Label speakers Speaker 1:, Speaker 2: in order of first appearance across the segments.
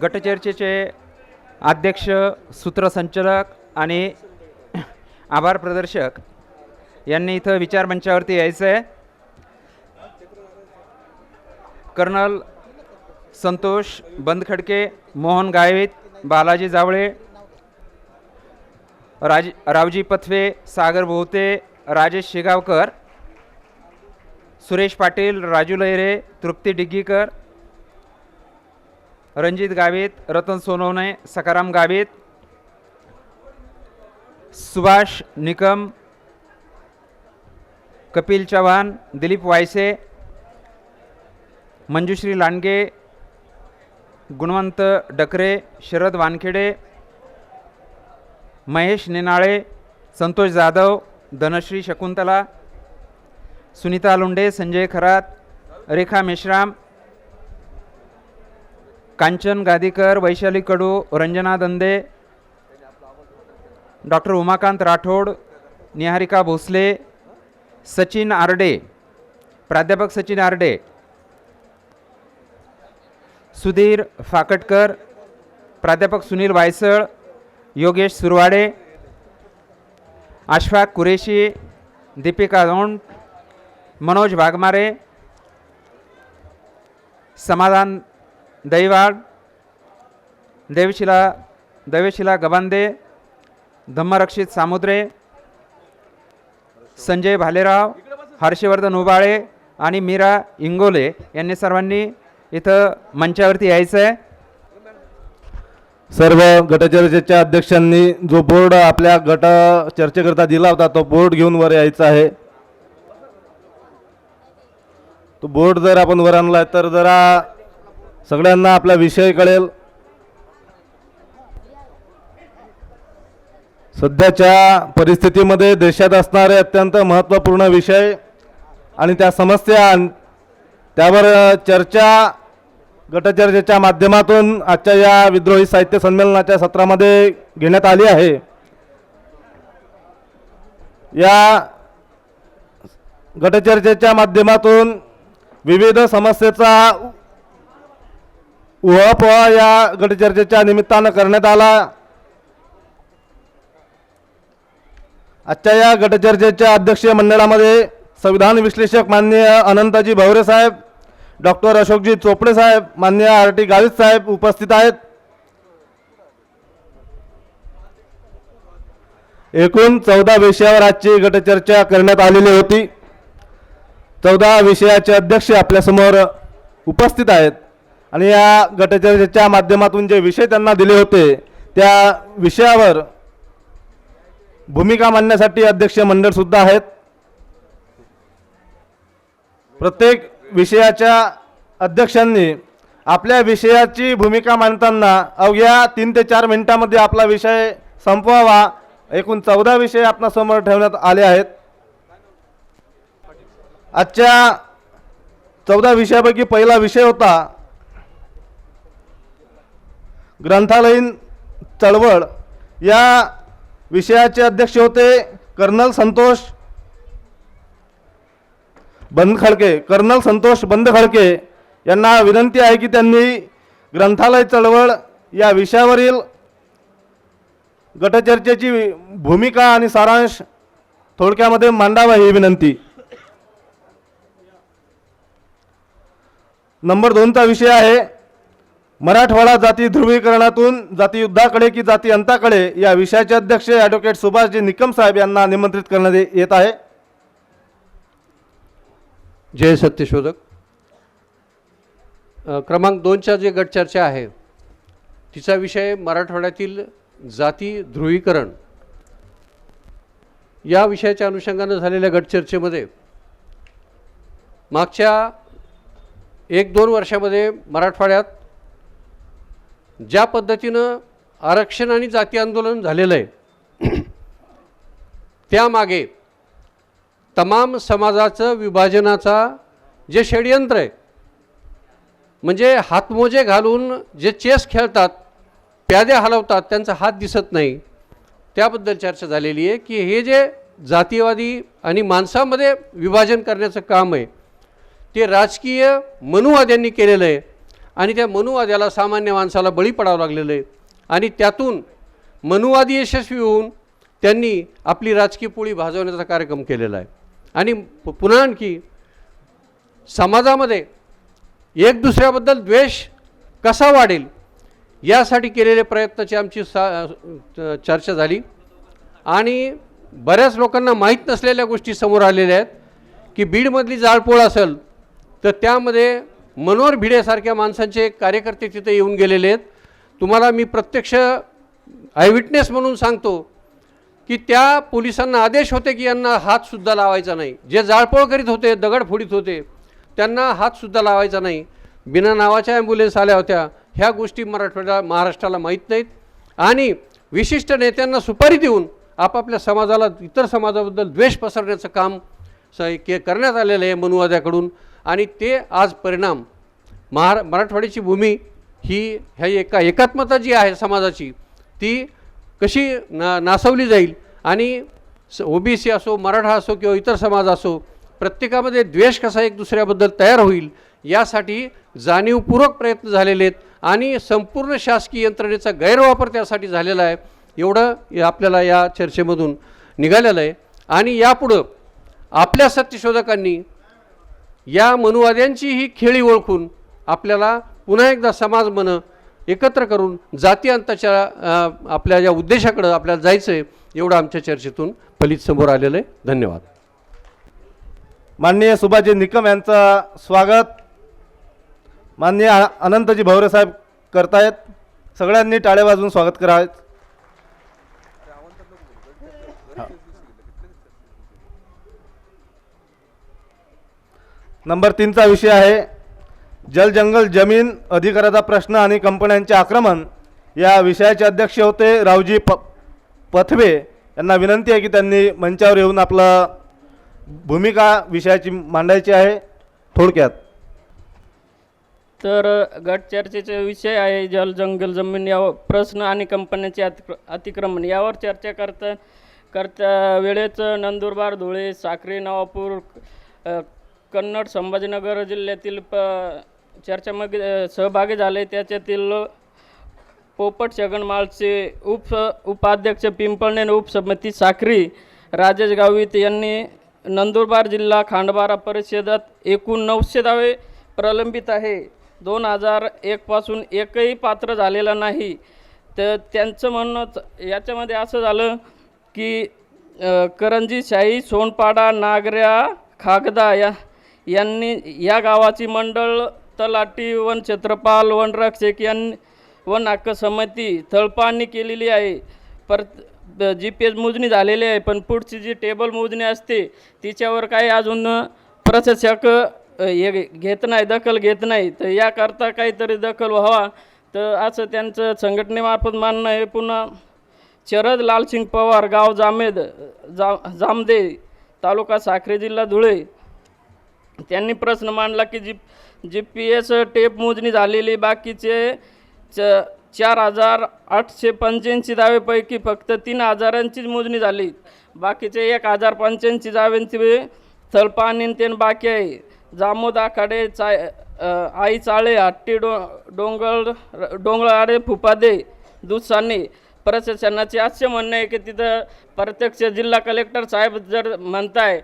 Speaker 1: गटचर्चेचे अध्यक्ष, सूत्रसंचालक आणि आभार प्रदर्शक यांनी इथं विचारमंचावरती यायचं आहे. कर्नल संतोष बंदखडके, मोहन गायवित, बालाजी जावळे, रावजी पथवे, सागर भोवते, राजेश शेगावकर, सुरेश पाटील, राजू लहिरे, तृप्ती डिग्गीकर, रणजित गावित, रतन सोनवणे, सकाराम गावित, सुभाष निकम, कपिल चव्हाण, दिलीप वायसे, मंजुश्री लांडगे, गुणवंत डकरे, शरद वानखेडे, महेश नेनाळे, संतोष जाधव, धनश्री शकुंतला, सुनीता लुंडे, संजय खरात, रेखा मेश्राम, कांचन गादीकर, वैशाली कडू, रंजना दंदे, डॉक्टर उमाकांत राठोड, निहारिका भोसले, सचिन आरडे, प्राध्यापक सचिन आरडे, सुधीर फाकटकर, प्राध्यापक सुनील वायसळ, योगेश सुरवाडे, अशफाक कुरेशी, दीपिका दौंड, मनोज वाघमारे, समाधान दैवाड, देवशिला गबांदे, धम्मरक्षित सामुद्रे, संजय भालेराव, हर्षवर्धन उबाळे आणि मीरा इंगोले यांनी सर्वांनी इथं मंचावरती यायचं आहे.
Speaker 2: सर्व गटचर्चेच्या अध्यक्षांनी जो बोर्ड आपल्या गट चर्चेकरता दिला होता तो बोर्ड घेऊन वर यायचा आहे. तो बोर्ड जर आपण वर आणला तर जरा सगळ्यांना आपला विषय कळेल. सध्याच्या परिस्थितीमध्ये देशात असणारे अत्यंत महत्त्वपूर्ण विषय आणि त्या समस्या त्यावर चर्चा गटचर्चेच्या माध्यमातून आजच्या या विद्रोही साहित्य संमेलनाच्या सत्रामध्ये घेण्यात आली आहे. या गटचर्चेच्या माध्यमातून विविध समस्येचा उहापोह या गटचर्चेच्या निमित्तानं करण्यात आला. आजच्या या गटचर्चेच्या अध्यक्षीय मंडळामध्ये संविधान विश्लेषक माननीय अनंतजी भवरे साहेब, डॉक्टर अशोकजी चोपडे साहेब, माननीय RT गावित साहेब उपस्थित आहेत. एकूण 14 विषयावर आजची गटचर्चा करण्यात आलेली होती. 14 विषयाचे अध्यक्ष आपल्यासमोर उपस्थित आहेत आणि या गटचर्चेच्या माध्यमातून जे विषय त्यांना दिले होते त्या विषयावर भूमिका मांडण्यासाठी अध्यक्ष मंडळ सुद्धा आहेत. प्रत्येक विषयाच्या अध्यक्षांनी आपल्या विषयाची भूमिका मांडताना अवघ्या 3 ते 4 मिनिटांमध्ये आपला विषय संपवावा. एकूण 14 विषय आपणासमोर ठेवण्यात आले आहेत. आजच्या 14 विषयापैकी पहिला विषय होता ग्रंथालयीन चळवळ. या विषयाचे अध्यक्ष होते कर्नल संतोष बंदखडके. कर्नल संतोष बंदखडके यांना विनंती आहे की त्यांनी ग्रंथालय चळवळ या विषयावरील गटचर्चेची भूमिका आणि सारांश थोडक्यामध्ये मांडावा ही विनंती. नंबर 2चा विषय आहे मराठवाडा जाती ध्रुवीकरणातून जाती युद्धाकडे की जाती अंताकडे. या विषयाचे अध्यक्ष ॲडव्होकेट सुभाषजी निकम साहेब यांना निमंत्रित करण्यात येत आहे.
Speaker 3: जय सत्यशोधक. क्रमांक 2च्या जे गटचर्चा आहे तिचा विषय मराठवाड्यातील जाती ध्रुवीकरण. या विषयाच्या अनुषंगानं झालेल्या गटचर्चेमध्ये मागच्या 1-2 वर्षामध्ये मराठवाड्यात ज्या पद्धतीनं आरक्षण आणि जाती आंदोलन झालेलं आहे त्यामागे तमाम समाजाचं विभाजनाचा जे षडयंत्र आहे, म्हणजे हातमोजे घालून जे चेस खेळतात, प्यादे हलवतात, त्यांचा हात दिसत नाही, त्याबद्दल चर्चा झालेली आहे की हे जे जातीवादी आणि माणसामध्ये विभाजन करण्याचं काम आहे ते राजकीय मनुवाद्यांनी केलेलं आहे आणि त्या मनुवाद्याला सामान्य माणसाला बळी पडावं लागलेलं आहे आणि त्यातून मनुवादी यशस्वी होऊन त्यांनी आपली राजकीय पोळी भाजवण्याचा कार्यक्रम केलेला आहे. आणि पुन्हा आणखी समाजामध्ये एक दुसऱ्याबद्दल द्वेष कसा वाढेल यासाठी केलेल्या प्रयत्नाची आमची चर्चा झाली आणि बऱ्याच लोकांना माहीत नसलेल्या गोष्टी समोर आलेल्या आहेत की बीडमधली जाळपोळ असेल तर त्यामध्ये मनोहर भिडेसारख्या माणसांचे कार्यकर्ते तिथे येऊन गेलेले आहेत. तुम्हाला मी प्रत्यक्ष आयविटनेस म्हणून सांगतो की त्या पोलिसांना आदेश होते की यांना हातसुद्धा लावायचा नाही. जे जाळपोळ करीत होते, दगड फोडीत होते, त्यांना हातसुद्धा लावायचा नाही. बिना नावाच्या ॲम्ब्युलन्स आल्या होत्या. ह्या गोष्टी महाराष्ट्राला माहीत नाहीत आणि विशिष्ट नेत्यांना सुपारी देऊन आपापल्या समाजाला इतर समाजाबद्दल द्वेष पसरण्याचं काम करण्यात आलेलं आहे मनुवाद्याकडून. आणि ते आज परिणाम मराठवाड्याची भूमी ही ह्या एकात्मता जी आहे समाजाची ती कशी नासवली जाईल आणि OBC असो, मराठा असो किंवा इतर समाज असो, प्रत्येकामध्ये द्वेष कसा एक दुसऱ्याबद्दल तयार होईल यासाठी जाणीवपूर्वक प्रयत्न झालेले आहेत आणि संपूर्ण शासकीय यंत्रणेचा गैरवापर त्यासाठी झालेला आहे. एवढं आपल्याला या चर्चेमधून निघालेलं आहे. आणि यापुढं आपल्या सत्यशोधकांनी या मनुवाद्यांची ही खेळी ओळखून आपल्याला पुन्हा एकदा समाज मन एकत्र करून जातीअंताच्या आपल्या या उद्देशाकडं आपल्याला जायचं आहे एवढं आमच्या चर्चेतून फलित समोर आलेलं आहे. धन्यवाद.
Speaker 2: माननीय सुभाषजी निकम यांचं स्वागत माननीय अनंतजी भवरे साहेब करतायत. सगळ्यांनी टाळ्या वाजवून स्वागत करावेत. नंबर 3चा विषय आहे जल जंगल जमीन अधिकाराचा प्रश्न आणि कंपन्यांचे आक्रमण. या विषयाचे अध्यक्ष होते रावजी पथवे. यांना विनंती आहे की त्यांनी मंचावर येऊन आपला भूमिका विषयाची मांडायची आहे थोडक्यात.
Speaker 4: तर गट चर्चेचा विषय आहे जल जंगल जमीन या प्रश्न आणि कंपन्यांचे अतिक्रमण. यावर चर्चा करता वेळेच नंदुरबार, धुळे, साक्री, नवापूर, कन्नड, संभाजीनगर जिल्ह्यातील चर्चेमध्ये सहभागी झाले. त्याच्यातील पोपट छगनमाळचे उपाध्यक्ष, पिंपळनेर उपसमिती साक्री, राजेश गावित यांनी नंदुरबार जिल्हा खांडबारा परिषदात एकूण 900 दावे प्रलंबित आहे. 2001 पासून एकही पात्र झालेला नाही. तर त्यांचं म्हणणं याच्यामध्ये असं झालं की करंजी, शाही, सोनपाडा, नागऱ्या, खागदा यांनी या गावाची मंडळ तलाठी, वन क्षेत्रपाल, वनरक्षक वन हक्क समिती तळपाणी केलेली आहे. GPS मोजणी झालेली आहे, पण पुढची जी टेबल मोजणी असते तिच्यावर काही अजून प्रशासक घेत नाही, दखल घेत नाही. तर याकरता काहीतरी दखल व्हावा तर असं त्यांचं संघटनेमार्फत मानणं आहे. पुन्हा शरद लालसिंग पवार, गाव जामदे, तालुका साक्री, जिल्हा धुळे, त्यांनी प्रश्न मांडला की GPS टेप मोजणी झालेली बाकीचे 4885 दावेपैकी फक्त 3000ची मोजणी झाली. बाकीचे 1085 दाव्यांची तळपाणी बाकी आहे. जामोद, आखाडे, आई चाळे, हट्टी, डोंगराळे, फुपादे, दुसाने. प्रशासनाचे असे म्हणणं आहे की तिथं प्रत्यक्ष जिल्हा कलेक्टर साहेब जर म्हणताय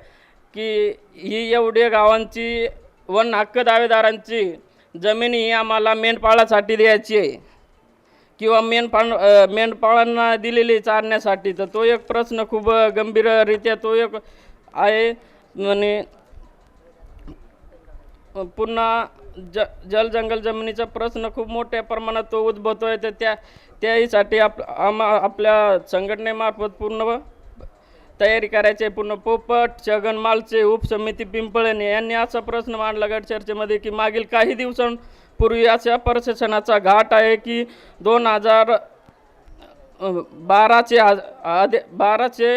Speaker 4: की ही एवढ्या गावांची वन हक्क दावेदारांची जमीन ही आम्हाला मेंढपाळासाठी द्यायची आहे किंवा मेंढपाळांना दिलेली चारण्यासाठी, तर तो एक प्रश्न खूप गंभीररित्या तो एक आहे. आणि पुन्हा जल जंगल जमिनीचा प्रश्न खूप मोठ्या प्रमाणात तो उद्भवतो आहे. तर त्याहीसाठी आपल्या संघटनेमार्फत पूर्ण तयारी करायची आहे. पूर्ण पोपट छगनमाळचे उपसमिती पिंपळणे यांनी असा प्रश्न मांडला गट चर्चेमध्ये की मागील काही दिवसांपूर्वी अशा प्रशासनाचा घाट आहे की 2012चे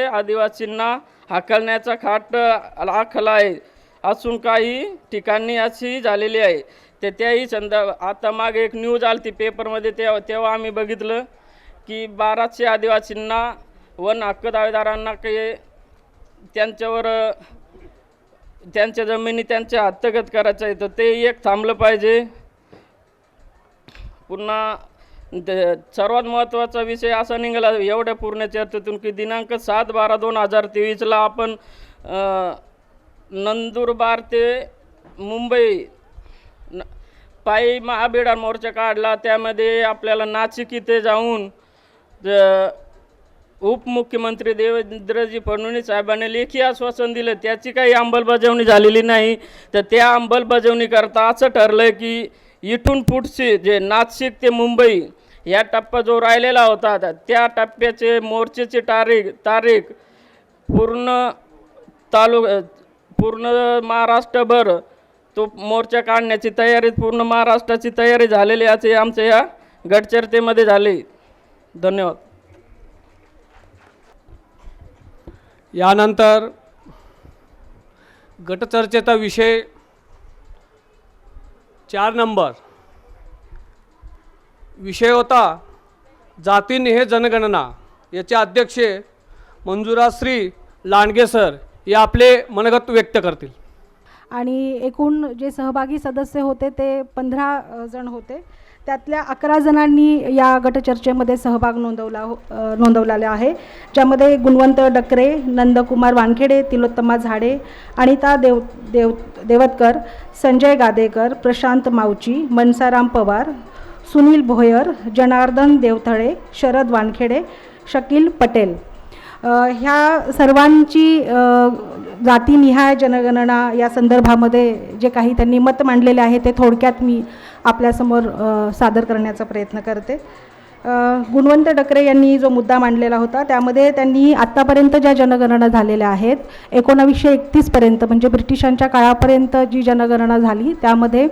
Speaker 4: आदिवासींना हाकलण्याचा खाट आखला आहे असून काही ठिकाणी अशी झालेली आहे. त्याही आता मागे एक न्यूज आली ती पेपरमध्ये, तेव्हा आम्ही बघितलं की 1200 आदिवासींना वन हक्क दावेदारांना काही त्यांच्यावर त्यांच्या जमिनी त्यांच्या हस्तगत करायचं आहे. तर ते एक थांबलं पाहिजे. पुन्हा सर्वात महत्त्वाचा विषय असा निघाला एवढ्या पूर्ण चर्चेतून की दिनांक 7/12/2023ला आपण नंदुरबार ते मुंबई पायी महाबिडार मोर्चा काढला. त्यामध्ये आपल्याला नाशिक इथे जाऊन उपमुख्यमंत्री देवेंद्रजी फडणवीस साहेबांनी लेखी आश्वासन दिलं, त्याची काही अंमलबजावणी झालेली नाही. तर त्या अंमलबजावणीकरता असं ठरलं की इथून पुढचे जे नाशिक ते मुंबई या टप्पा जो राहिलेला होता त्या टप्प्याचे मोर्चेची तारीख पूर्ण महाराष्ट्रभर तो मोर्चा काढण्याची तयारी, पूर्ण महाराष्ट्राची तयारी झालेली आहे आमच्या या गटचर्चेमध्ये झाली. धन्यवाद.
Speaker 5: यानंतर गटचर्चेचा विषय 4 नंबर विषय होता जातीनिहाय जनगणना. याचे अध्यक्ष मंजुराश्री लांडगे सर हे आपले मनोगत व्यक्त करतील.
Speaker 6: आणि एकूण जे सहभागी सदस्य होते ते 15 जण होते. त्यातल्या 11 जणांनी या गटचर्चेमध्ये सहभाग नोंदवलेला आहे, ज्यामध्ये गुणवंत डकरे, नंदकुमार वानखेडे, तिलोत्तमा झाडे, अनिता देवतकर, संजय गादेकर, प्रशांत मावची, मनसाराम पवार, सुनील भोयर, जनार्दन देवथळे, शरद वानखेडे, शकील पटेल ह्या सर्वांची जातीनिहाय जनगणना या संदर्भामध्ये जे काही त्यांनी मत मांडलेले आहे ते थोडक्यात मी आपल्यासमोर सादर करण्याचा प्रयत्न करते. गुणवंत डकरे यांनी जो मुद्दा मांडलेला होता त्यामध्ये त्यांनी आत्तापर्यंत ज्या जनगणना झालेल्या आहेत 1931पर्यंत म्हणजे ब्रिटिशांच्या काळापर्यंत जी जनगणना झाली त्यामध्ये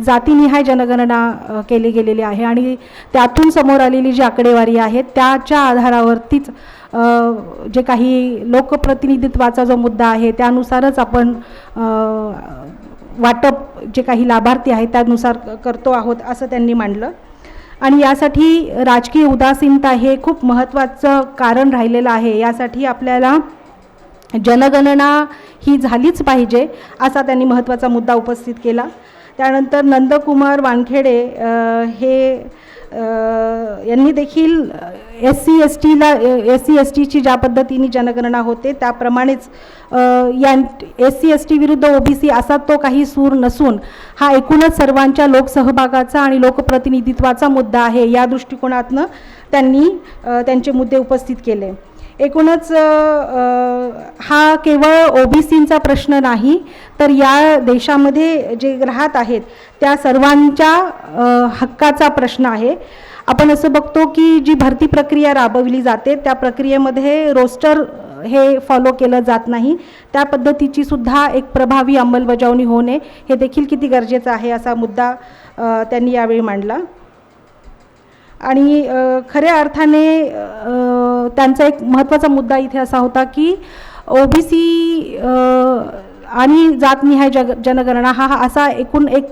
Speaker 6: जातीनिहाय जनगणना केली गेलेली आहे आणि त्यातून समोर आलेली जी आकडेवारी आहे त्याच्या आधारावरतीच जे काही लोकप्रतिनिधित्वाचा जो मुद्दा आहे त्यानुसारच आपण वाटप जे काही लाभार्थी आहेत त्यानुसार करतो आहोत असं त्यांनी मांडलं. आणि यासाठी राजकीय उदासीनता हे खूप महत्त्वाचं कारण राहिलेलं आहे. यासाठी आपल्याला जनगणना ही झालीच पाहिजे असा त्यांनी महत्त्वाचा मुद्दा उपस्थित केला. त्यानंतर नंदकुमार वानखेडे यांनी देखील SC/ST ज्या पद्धतीने जनगणना होते त्याप्रमाणेच या SC/ST विरुद्ध OBC असा तो काही सूर नसून हा एकूणच सर्वांच्या लोकसहभागाचा आणि लोकप्रतिनिधित्वाचा मुद्दा आहे. या दृष्टिकोनातनं त्यांनी त्यांचे मुद्दे उपस्थित केले. एकूणच हा केवळ OBCंचा प्रश्न नाही तर या देशामध्ये जे राहत आहेत त्या सर्वांच्या हक्काचा प्रश्न आहे. आपण असं बघतो की जी भरती प्रक्रिया राबवली जाते त्या प्रक्रियेमध्ये रोस्टर हे फॉलो केलं जात नाही. त्या पद्धतीची सुद्धा एक प्रभावी अंमलबजावणी होणे हे देखील किती गरजेचं आहे असा मुद्दा त्यांनी यावेळी मांडला. आणि खऱ्या अर्थाने त्यांचा एक महत्त्वाचा मुद्दा इथे असा होता की OBC आणि जातनिहाय जनगणना हा असा एकूण एक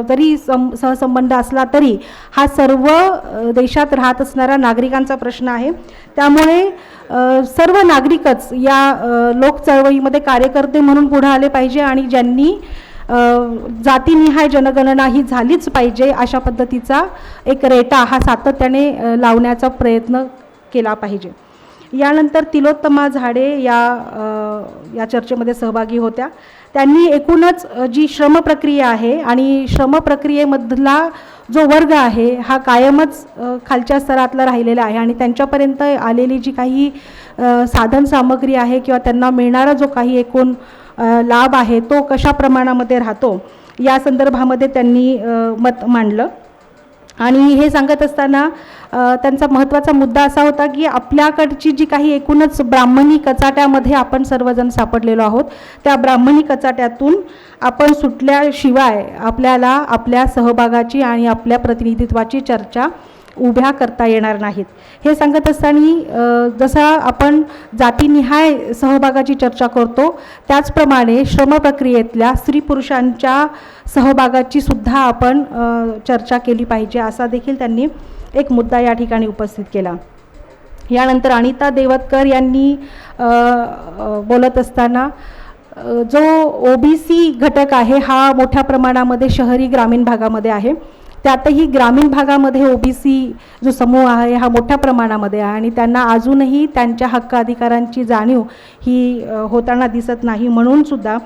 Speaker 6: जरी सहसंबंध असला तरी हा सर्व देशात राहत असणाऱ्या नागरिकांचा प्रश्न आहे. त्यामुळे सर्व नागरिकच या लोक चळवळीमध्ये कार्यकर्ते म्हणून पुढे आले पाहिजे आणि ज्यांनी जातीनिहाय जनगणना ही झालीच पाहिजे अशा पद्धतीचा एक रेटा हा सातत्याने लावण्याचा प्रयत्न केला पाहिजे. यानंतर तिलोत्तमा झाडे या चर्चेमध्ये सहभागी होत्या. त्यांनी एकूणच जी श्रमप्रक्रिया आहे आणि श्रमप्रक्रियेमधला जो वर्ग आहे हा कायमच खालच्या स्तरातला राहिलेला आहे आणि त्यांच्यापर्यंत आलेली जी काही साधन सामग्री आहे किंवा त्यांना मिळणारा जो काही एकूण लाभ आहे तो कशा प्रमाणामध्ये राहतो या संदर्भामध्ये त्यांनी मत मांडलं. आणि हे सांगत असताना त्यांचा महत्त्वाचा मुद्दा असा होता की आपल्याकडची जी काही एकूणच ब्राह्मणी कचाट्यामध्ये आपण सर्वजण सापडलेलो आहोत त्या ब्राह्मणी कचाट्यातून आपण सुटल्याशिवाय आपल्याला आपल्या सहभागाची आणि आपल्या प्रतिनिधित्वाची चर्चा उभ्या करता येणार नाहीत. हे सांगत असताना जसा आपण जातीनिहाय सहभागाची चर्चा करतो त्याचप्रमाणे श्रमप्रक्रियेतल्या स्त्री पुरुषांच्या सहभागाची सुद्धा आपण चर्चा केली पाहिजे असा देखील त्यांनी एक मुद्दा या ठिकाणी उपस्थित केला. यानंतर अनिता देवतकर यांनी बोलत असताना जो OBC घटक आहे हा मोठ्या प्रमाणामध्ये शहरी ग्रामीण भागामध्ये आहे त्यातही ग्रामीण भागामध्ये ओबीसी जो समूह आहे हा मोठ्या प्रमाणामध्ये आहे आणि त्यांना अजूनही त्यांच्या हक्क अधिकारांची जाणीव ही होताना दिसत नाही. म्हणून सुद्धा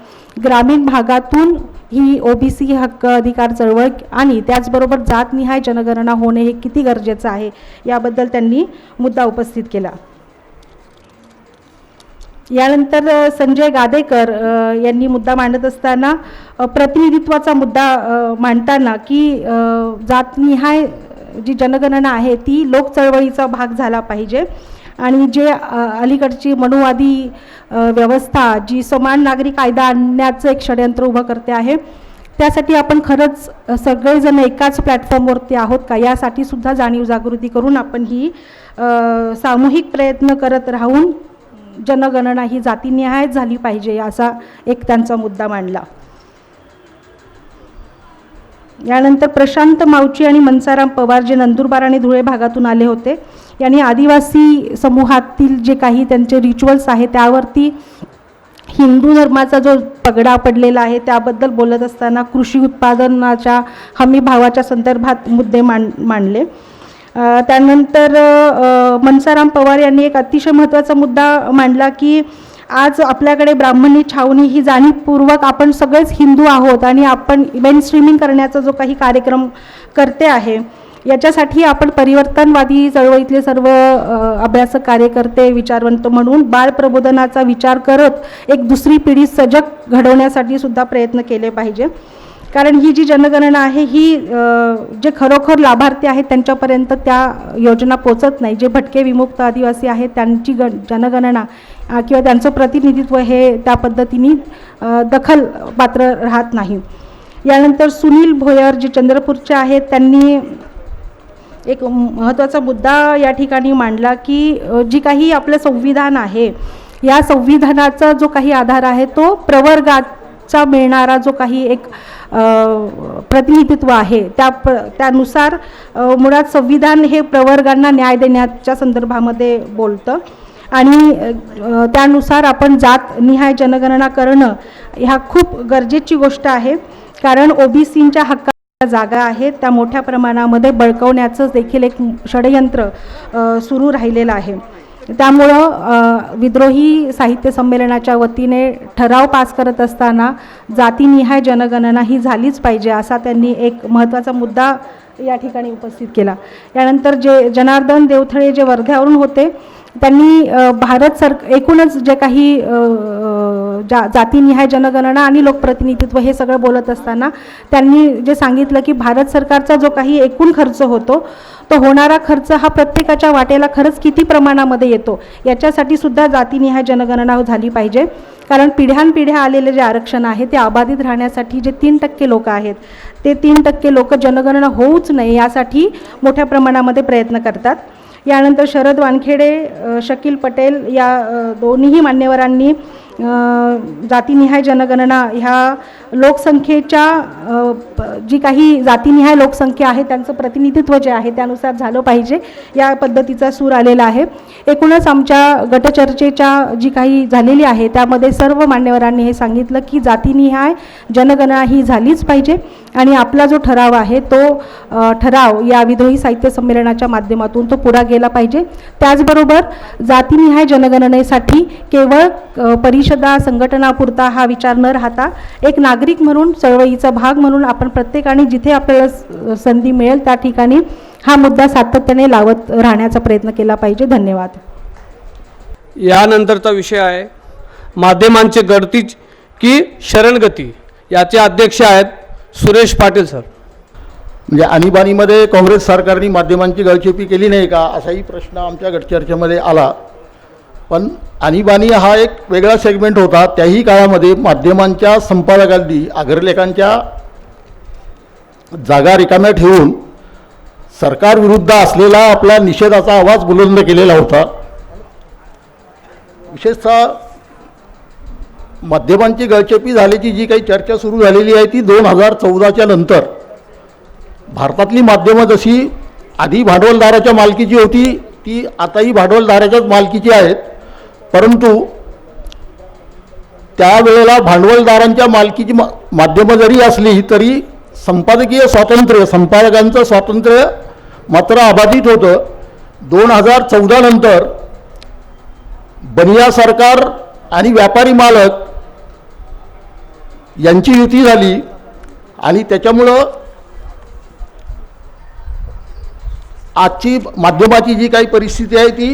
Speaker 6: ग्रामीण भागातून ही ओबीसी हक्क अधिकार चळवळ आणि त्याचबरोबर जातनिहाय जनगणना होणे हे किती गरजेचं आहे याबद्दल त्यांनी मुद्दा उपस्थित केला. यानंतर संजय गादेकर यांनी मुद्दा मांडत असताना प्रतिनिधित्वाचा मुद्दा मांडताना की जातनिहाय जी जनगणना आहे ती लोक चळवळीचा भाग झाला पाहिजे आणि जे अलीकडची मनुवादी व्यवस्था जी समान नागरी कायदा आणण्याचं एक षडयंत्र उभं करते आहे त्यासाठी आपण खरंच सगळेजण एकाच प्लॅटफॉर्मवरती आहोत का यासाठी सुद्धा जाणीव जागृती करून आपण ही सामूहिक प्रयत्न करत राहून जनगणना ही जातीनिहाय झाली पाहिजे असा एक त्यांचा मुद्दा मांडला. यानंतर प्रशांत मावची आणि मनसाराम पवार जे नंदुरबार आणि धुळे भागातून आले होते यांनी आदिवासी समूहातील जे काही त्यांचे रिच्युअल्स आहे त्यावरती हिंदू धर्माचा जो पगडा पडलेला आहे त्याबद्दल बोलत असताना कृषी उत्पादनाच्या हमी भावाच्या संदर्भात मुद्दे मांडले. त्यानंतर मनसाराम पवार यांनी एक अतिशय महत्त्वाचा मुद्दा मांडला की आज आपल्याकडे ब्राह्मणी छावणी ही जाणीवपूर्वक आपण सगळेच हिंदू आहोत आणि आपण मेन स्ट्रीमिंग करण्याचा जो काही कार्यक्रम करते आहे याच्यासाठी आपण परिवर्तनवादी चळवळीतले सर्व अभ्यासक कार्यकर्ते विचारवंत म्हणून बाळ प्रबोधनाचा विचार करत एक दुसरी पिढी सजग घडवण्यासाठी सुद्धा प्रयत्न केले पाहिजे. कारण ही जी जनगणना आहे ही जे खरोखर लाभार्थी आहेत त्यांच्यापर्यंत त्या योजना पोचत नाही. जे भटके विमुक्त आदिवासी आहेत त्यांची जनगणना किंवा त्यांचं प्रतिनिधित्व हे त्या पद्धतीने दखल पात्र राहत नाही. यानंतर सुनील भोयर जे चंद्रपूरचे आहेत त्यांनी एक महत्त्वाचा मुद्दा या ठिकाणी मांडला की जी काही आपलं संविधान आहे या संविधानाचा जो काही आधार आहे तो प्रवर्गाचा मिळणारा जो काही एक प्रतिनिधित्व आहे त्यानुसार मुळात संविधान हे प्रवर्गांना न्याय देण्याच्या संदर्भामध्ये बोलतं आणि त्यानुसार आपण जातनिहाय जनगणना करणं ह्या खूप गरजेची गोष्ट आहे. कारण ओबीसींच्या हक्काच्या जागा आहेत त्या मोठ्या प्रमाणामध्ये बळकवण्याचं देखील एक षडयंत्र सुरू राहिलेलं आहे. त्यामुळं विद्रोही साहित्य संमेलनाच्या वतीने ठराव पास करत असताना जातीनिहाय जनगणना ही झालीच पाहिजे असा त्यांनी एक महत्त्वाचा मुद्दा या ठिकाणी उपस्थित केला. यानंतर जे जनार्दन देवथळे जे वर्ध्यावरून होते त्यांनी एकूणच जे काही जातीनिहाय जनगणना आणि लोकप्रतिनिधित्व हे सगळं बोलत असताना त्यांनी जे सांगितलं की भारत सरकारचा जो काही एकूण खर्च होतो तो होणारा खर्च हा प्रत्येकाच्या वाटेला खरंच किती प्रमाणामध्ये येतो याच्यासाठी सुद्धा जातीनिहाय जनगणना झाली पाहिजे. कारण पिढ्यानपिढ्या आलेले जे आरक्षण आहे ते अबाधित राहण्यासाठी जे 3% लोक आहेत ते 3% लोक जनगणना होऊच नये यासाठी मोठ्या प्रमाणामध्ये प्रयत्न करतात. यानंतर शरद वानखेडे शकील पटेल या दोन्हीही मान्यवरांनी जातीनिहाय जनगणना ह्या लोकसंख्येच्या जी काही जातीनिहाय लोकसंख्या आहे त्यांचं प्रतिनिधित्व जे आहे त्यानुसार झालं पाहिजे या पद्धतीचा सूर आलेला आहे. एकूणच आमच्या गटचर्चेच्या जी काही झालेली आहे त्यामध्ये सर्व मान्यवरांनी हे सांगितलं की जातीनिहाय जनगणना ही झालीच पाहिजे आणि आपला जो ठराव आहे तो ठराव या विद्रोही साहित्य संमेलनाच्या माध्यमातून तो पुढे गेला पाहिजे. त्याचबरोबर जातीनिहाय जनगणनेसाठी केवळ परिषदा संघटनापुरता हा विचार न राहता एक नागरिक म्हणून चळवळीचा भाग म्हणून आपण प्रत्येकाने जिथे आपल्याला संधी मिळेल त्या ठिकाणी हा मुद्दा सातत्याने लावत राहण्याचा प्रयत्न केला पाहिजे. धन्यवाद.
Speaker 5: यानंतरचा विषय आहे माध्यमांची गळती की शरणगती. याचे अध्यक्ष आहेत सुरेश पाटील सर.
Speaker 7: म्हणजे आणीबाणीमध्ये काँग्रेस सरकारने माध्यमांची गळचेपी केली नाही का असाही प्रश्न आमच्या गटचर्चेमध्ये आला. पण आणीबाणी हा एक वेगळा सेगमेंट होता. त्याही काळामध्ये माध्यमांच्या संपादकांनी अग्रलेखांच्या जागा रिकाम्या ठेवून सरकारविरुद्ध असलेला आपला निषेधाचा आवाज बुलंद केलेला होता. विशेषतः माध्यमांची गळचेपी झाल्याची जी काही चर्चा सुरू झालेली आहे ती 2014च्या नंतर भारतातली माध्यमं जशी आधी भांडवलदाराच्या मालकीची होती ती आताही भांडवलदाराच्याच मालकीची आहेत. परंतु त्यावेळेला भांडवलदारांच्या मालकीची माध्यमं जरी असली तरी संपादकीय स्वातंत्र्य, संपादकांचं स्वातंत्र्य मात्र अबाधित होतं. 2014 नंतर बनिया सरकार आणि व्यापारी मालक यांची युती झाली आणि त्याच्यामुळं आजची माध्यमाची जी काही परिस्थिती आहे ती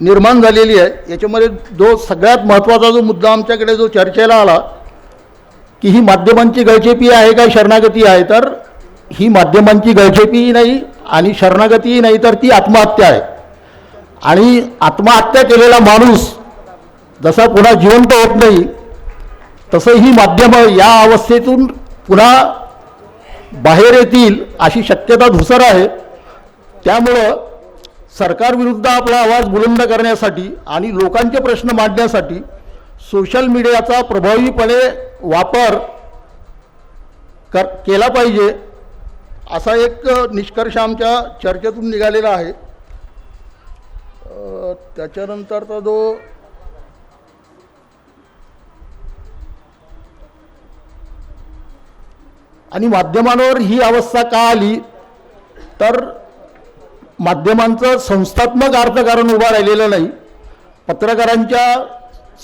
Speaker 7: निर्माण झालेली आहे. याच्यामध्ये जो सगळ्यात महत्त्वाचा जो मुद्दा आमच्याकडे जो चर्चेला आला की ही माध्यमांची गळचेपी आहे का शरणागती आहे, तर ही माध्यमांची गळचेपीही नाही आणि शरणागतीही नाही, तर ती आत्महत्या आहे. आणि आत्महत्या केलेला माणूस जसा पुन्हा जिवंत होत नाही तसं ही माध्यमं या अवस्थेतून पुन्हा बाहेर येतील अशी शक्यता धुसर आहे. त्यामुळं सरकारविरुद्ध आपला आवाज बुलंद करण्यासाठी आणि लोकांचे प्रश्न मांडण्यासाठी सोशल मीडियाचा प्रभावीपणे वापर केला पाहिजे असा एक निष्कर्ष आमच्या चर्चेतून निघालेला आहे. त्याच्यानंतरचा जो आणि माध्यमांवर ही अवस्था का आली, तर माध्यमांचं संस्थात्मक अर्थकारण उभं राहिलेलं नाही. पत्रकारांच्या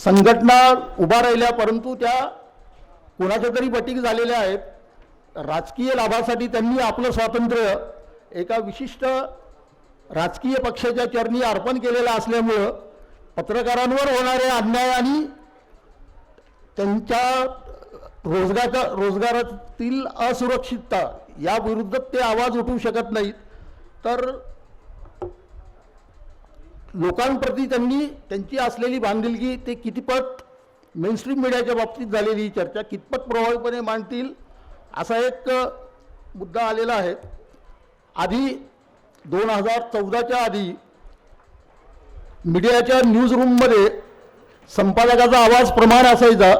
Speaker 7: संघटना उभा राहिल्या परंतु त्या कोणाच्या तरी पटीक झालेल्या आहेत. राजकीय लाभासाठी त्यांनी आपलं स्वातंत्र्य एका विशिष्ट राजकीय पक्षाच्या चरणी अर्पण केलेलं असल्यामुळं पत्रकारांवर होणारे अन्याय आणि त्यांच्या रोजगारातील असुरक्षितता या विरुद्ध ते आवाज उठवू शकत नाहीत. तर लोकांप्रती त्यांनी त्यांची असलेली बांधिलकी ते कितपत मेनस्ट्रीम मीडियाच्या बाबतीत झालेली चर्चा कितपत प्रभावीपणे मांडतील असा एक मुद्दा आलेला आहे. आधी 2014च्या आधी मीडियाच्या न्यूज रूममध्ये संपादकाचा आवाज प्रमाण असायचा.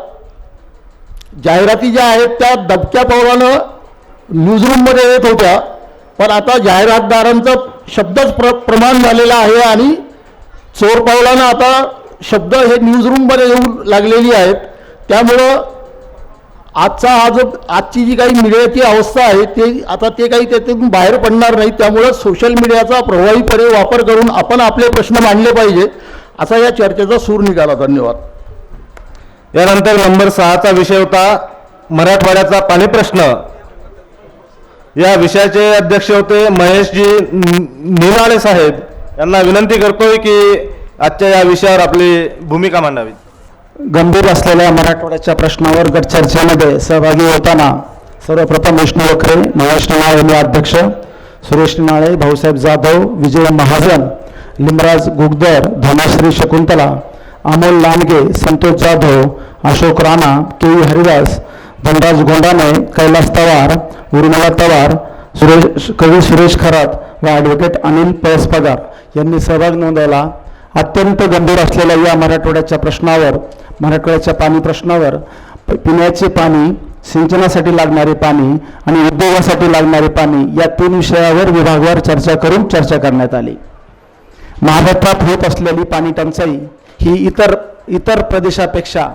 Speaker 7: जाहिराती ज्या आहेत त्या दबक्या पावलानं न्यूजरूममध्ये येत होत्या, पण आता जाहिरातदारांचा शब्दच प्रमाण झालेला आहे आणि चोर पावलानं आता शब्द हे न्यूजरूममध्ये येऊ लागलेली आहेत. त्यामुळं आजची जी काही मीडियाची अवस्था आहे ते काही त्यातून बाहेर पडणार नाही. त्यामुळं सोशल मीडियाचा प्रभावीपणे वापर करून आपण आपले प्रश्न मांडले पाहिजे असा या चर्चेचा सूर निघाला. धन्यवाद.
Speaker 2: यानंतर नंबर 6चा विषय होता मराठवाड्याचा पाणी प्रश्न. या विषयाचे अध्यक्ष होते महेशजी निनाळे साहेब. यांना विनंती करतोय की आजच्या या विषयावर आपली भूमिका मांडावी.
Speaker 8: गंभीर असलेल्या मराठवाड्याच्या प्रश्नावर गट चर्चेमध्ये सहभागी होताना सर्वप्रथम विष्णू वखरे, महेश निनाळे अध्यक्ष, सुरेश निनाळे, भाऊसाहेब जाधव, विजय महाजन, लिमराज गुगदर, धनश्री शकुंतला, अमोल लांडगे, संतोष जाधव, अशोक राणा, के हरिदास, धनराज गोंडाने, कैलास तवार, उर्मिला तवार, कवी सुरेश खरात व ॲडव्होकेट अनिल पळसपगार यांनी सहभाग नोंदवला. अत्यंत गंभीर असलेल्या या मराठवाड्याच्या पाणी प्रश्नावर पिण्याचे पाणी, सिंचनासाठी लागणारे पाणी आणि उद्योगासाठी लागणारे पाणी या 3 विषयावर विभागवार चर्चा करून चर्चा करण्यात आली. महाराष्ट्रात होत असलेली पाणी टंचाई ही इतर प्रदेशापेक्षा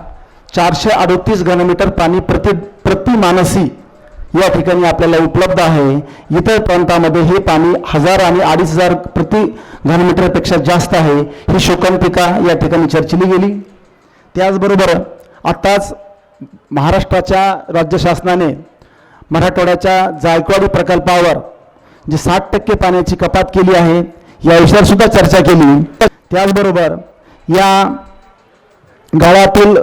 Speaker 8: 438 घनमीटर पाणी प्रति मानसी या ठिकाणी आपल्याला उपलब्ध आहे. इतर प्रांतामध्ये हे पाणी 1000 आणि 2500 प्रति घनमीटरपेक्षा जास्त आहे. ही शोकांतिका या ठिकाणी चर्चिली गेली. त्याचबरोबर आत्ताच महाराष्ट्राच्या राज्य शासनाने मराठवाड्याच्या जायकवाडी प्रकल्पावर जी 60% पाण्याची कपात केली आहे या विषयावर सुद्धा चर्चा केली. त्याचबरोबर या गाळातील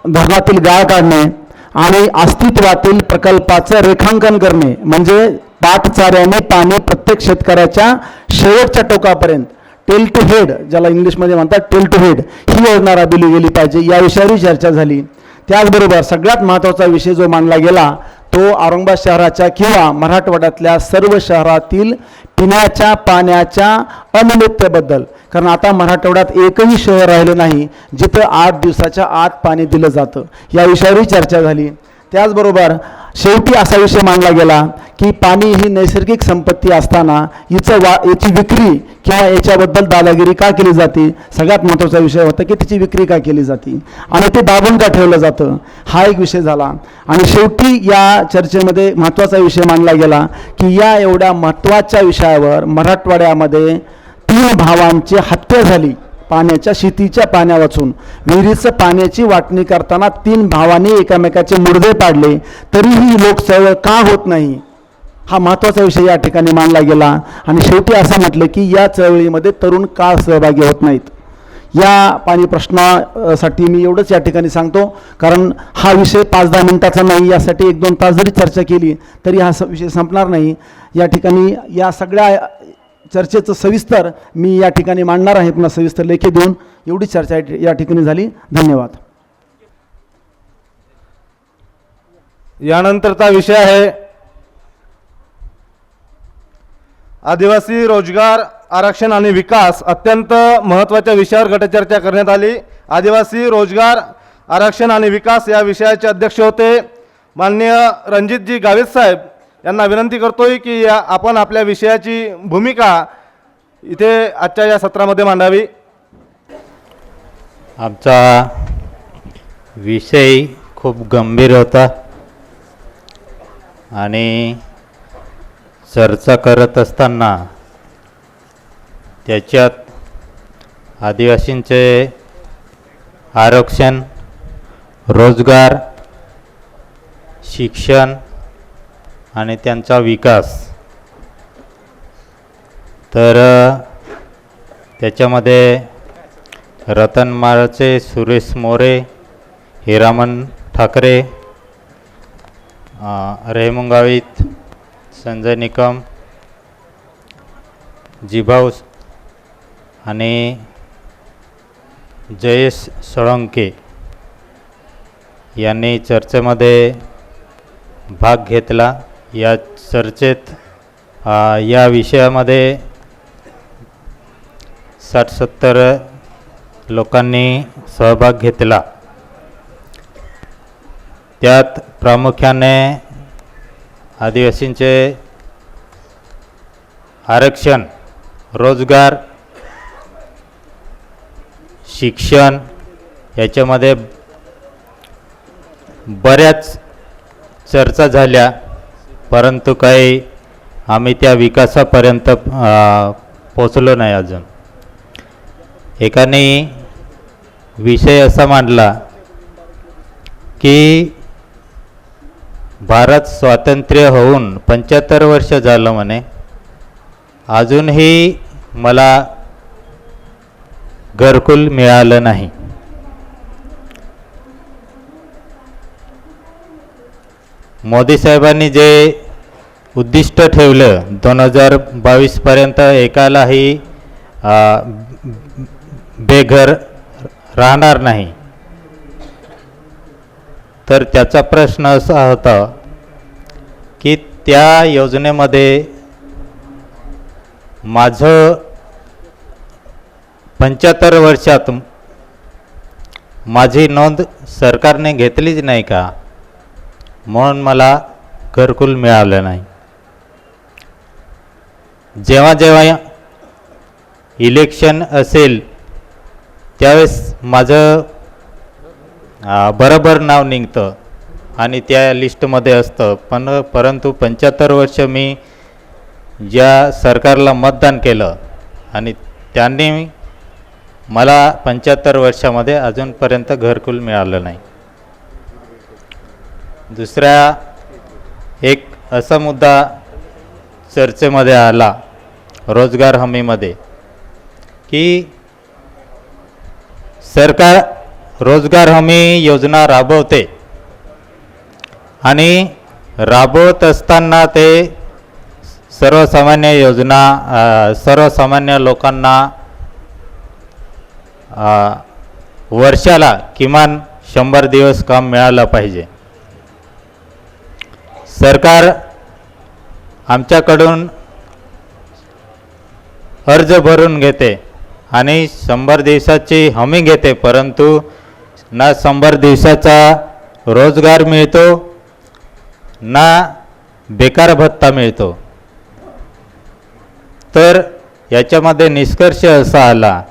Speaker 8: धरणातील गाळ काढणे आणि अस्तित्वातील प्रकल्पाचं रेखांकन करणे म्हणजे पाटचाऱ्याने पाणी प्रत्येक शेतकऱ्याच्या शेवटच्या टोकापर्यंत टेल टू हेड, ज्याला इंग्लिशमध्ये म्हणतात टेल टू हेड, ही योजना राबविली गेली पाहिजे या विषयावरही चर्चा झाली. त्याचबरोबर सगळ्यात महत्त्वाचा विषय जो मांडला गेला तो औरंगाबाद शहराच्या किंवा मराठवाड्यातल्या सर्व शहरातील पिण्याच्या पाण्याच्या अनियमिततेबद्दल. कारण आता मराठवाड्यात एकही शहर राहिलं नाही जिथं 8 दिवसाच्या आत पाणी दिलं जातं. या विषयावरही चर्चा झाली. त्याचबरोबर शेवटी असा विषय मांडला गेला की पाणी ही नैसर्गिक संपत्ती असताना याची विक्री किंवा याच्याबद्दल दादागिरी का केली जाते, सगळ्यात महत्त्वाचा विषय होता की त्याची विक्री का केली जाते आणि ते दाबून का ठेवलं जातं, हा एक विषय झाला. आणि शेवटी या चर्चेमध्ये महत्त्वाचा विषय मांडला गेला की या एवढ्या महत्त्वाच्या विषयावर मराठवाड्यामध्ये 3 भावांची हत्या झाली. पाण्याच्या शेतीच्या पाण्या वाचून विहिरीचं पाण्याची वाटणी करताना 3 भावांनी एकमेकाचे मुर्दे पाडले, तरीही लोक चळवळ का होत नाही, हा महत्त्वाचा विषय या ठिकाणी मांडला गेला. आणि शेवटी असं म्हटलं की या चळवळीमध्ये तरुण का सहभागी होत नाहीत. या पाणी प्रश्नासाठी मी एवढंच या ठिकाणी सांगतो, कारण हा विषय 5-10 मिनिटाचा नाही, यासाठी 1-2 तास जरी चर्चा केली तरी हा विषय संपणार नाही. या ठिकाणी या सगळ्या चर्चेचं सविस्तर मी या ठिकाणी मांडणार आहे, पुन्हा सविस्तर लेखी देऊन. एवढी चर्चा या ठिकाणी झाली. धन्यवाद.
Speaker 2: यानंतरचा विषय आहे आदिवासी रोजगार आरक्षण आणि विकास. अत्यंत महत्त्वाच्या विषयावर गटचर्चा करण्यात आली. आदिवासी रोजगार आरक्षण आणि विकास या विषयाचे अध्यक्ष होते माननीय रणजितजी गावित साहेब. यांना विनंती करतोय की आपण आपल्या विषयाची भूमिका इथे आजच्या या सत्रामध्ये मांडावी.
Speaker 9: आमचा विषय खूप गंभीर होता आणि चर्चा करत असताना त्याच्यात आदिवासींचे आरक्षण, रोजगार, शिक्षण आणि त्यांचा विकास, तर त्याच्यामध्ये रतनमाळचे सुरेश मोरे, हिरामन ठाकरे, रेहमन गावित, संजय निकम, जिभाऊ आणि जयेश सोळंके यांनी चर्चेमध्ये भाग घेतला. या चर्चेत या विषयामध्ये 60-70 लोकांनी सहभाग घेतला. त्यात प्रामुख्याने आदिवासींचे आरक्षण, रोजगार, शिक्षण याच्यामध्ये बऱ्याच चर्चा झाल्या, परंतु काही आम्ही त्या विकासापर्यंत पोचलो नाही अजून. एकाने विषय असा मांडला की भारत स्वातंत्र्य होऊन 75 वर्ष झालं म्हणे, अजूनही मला घरकुल मिळालं नाही. मोदी साहेबांनी जे उद्दिष्ट ठेवलं 2022 पर्यंत एकालाही बेघर राहणार नाही, तर त्याचा प्रश्न असा होता की त्या योजनेमध्ये माझं 75 वर्षात माझी नोंद सरकारने घेतलीच नाही का, म्हणून मला घरकुल मिळालं नाही. जेव्हा जेव्हा इलेक्शन असेल त्यावेळेस माझं बरोबर नाव निघतं आणि त्या लिस्टमध्ये असतं, परंतु 75 वर्ष मी ज्या सरकारला मतदान केलं आणि त्यांनी मला 75 वर्षामध्ये अजूनपर्यंत घरकुल मिळालं नाही. दुसरा एक असा मुद्दा चर्चेमध्ये आला रोजगार हमीमध्ये की सरकार रोजगार हमी योजना राबवते आणि राबवत असताना ते सर्वसामान्य योजना सर्वसामान्य लोकांना वर्षाला किमान 100 दिवस काम मिळालं पाहिजे. सरकार आमच्याकडून अर्ज भरून घेते आणि 100 दिवसाची हमी घेते, परंतु ना 100 दिवसाचा रोजगार मिळतो ना बेकार भत्ता मिळतो. तर याच्यामध्ये निष्कर्ष असा आला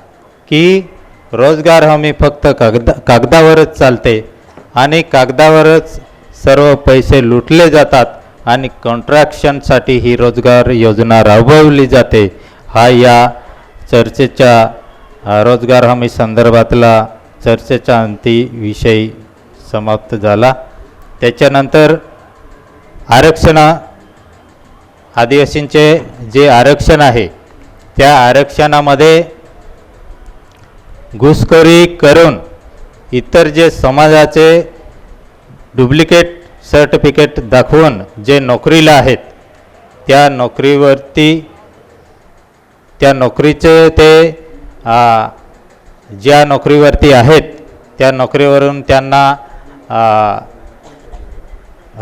Speaker 9: की रोजगार हमी फक्त कागदावरच चालते आणि कागदावरच सर्व पैसे लुटले जातात आणि कॉन्ट्रॅक्शनसाठी ही रोजगार योजना राबवली जाते. हा या चर्चेच्या रोजगार हमी संदर्भातला चर्चेचा अंती विषय समाप्त झाला. त्याच्यानंतर आदिवासींचे जे आरक्षण आहे त्या आरक्षणामध्ये घुसखोरी करून इतर जे समाजाचे डुप्लिकेट सर्टिफिकेट दाखवून जे नोकरीला आहेत त्या नोकरीचे ते ज्या नोकरीवरती आहेत त्या नोकरीवरून त्यांना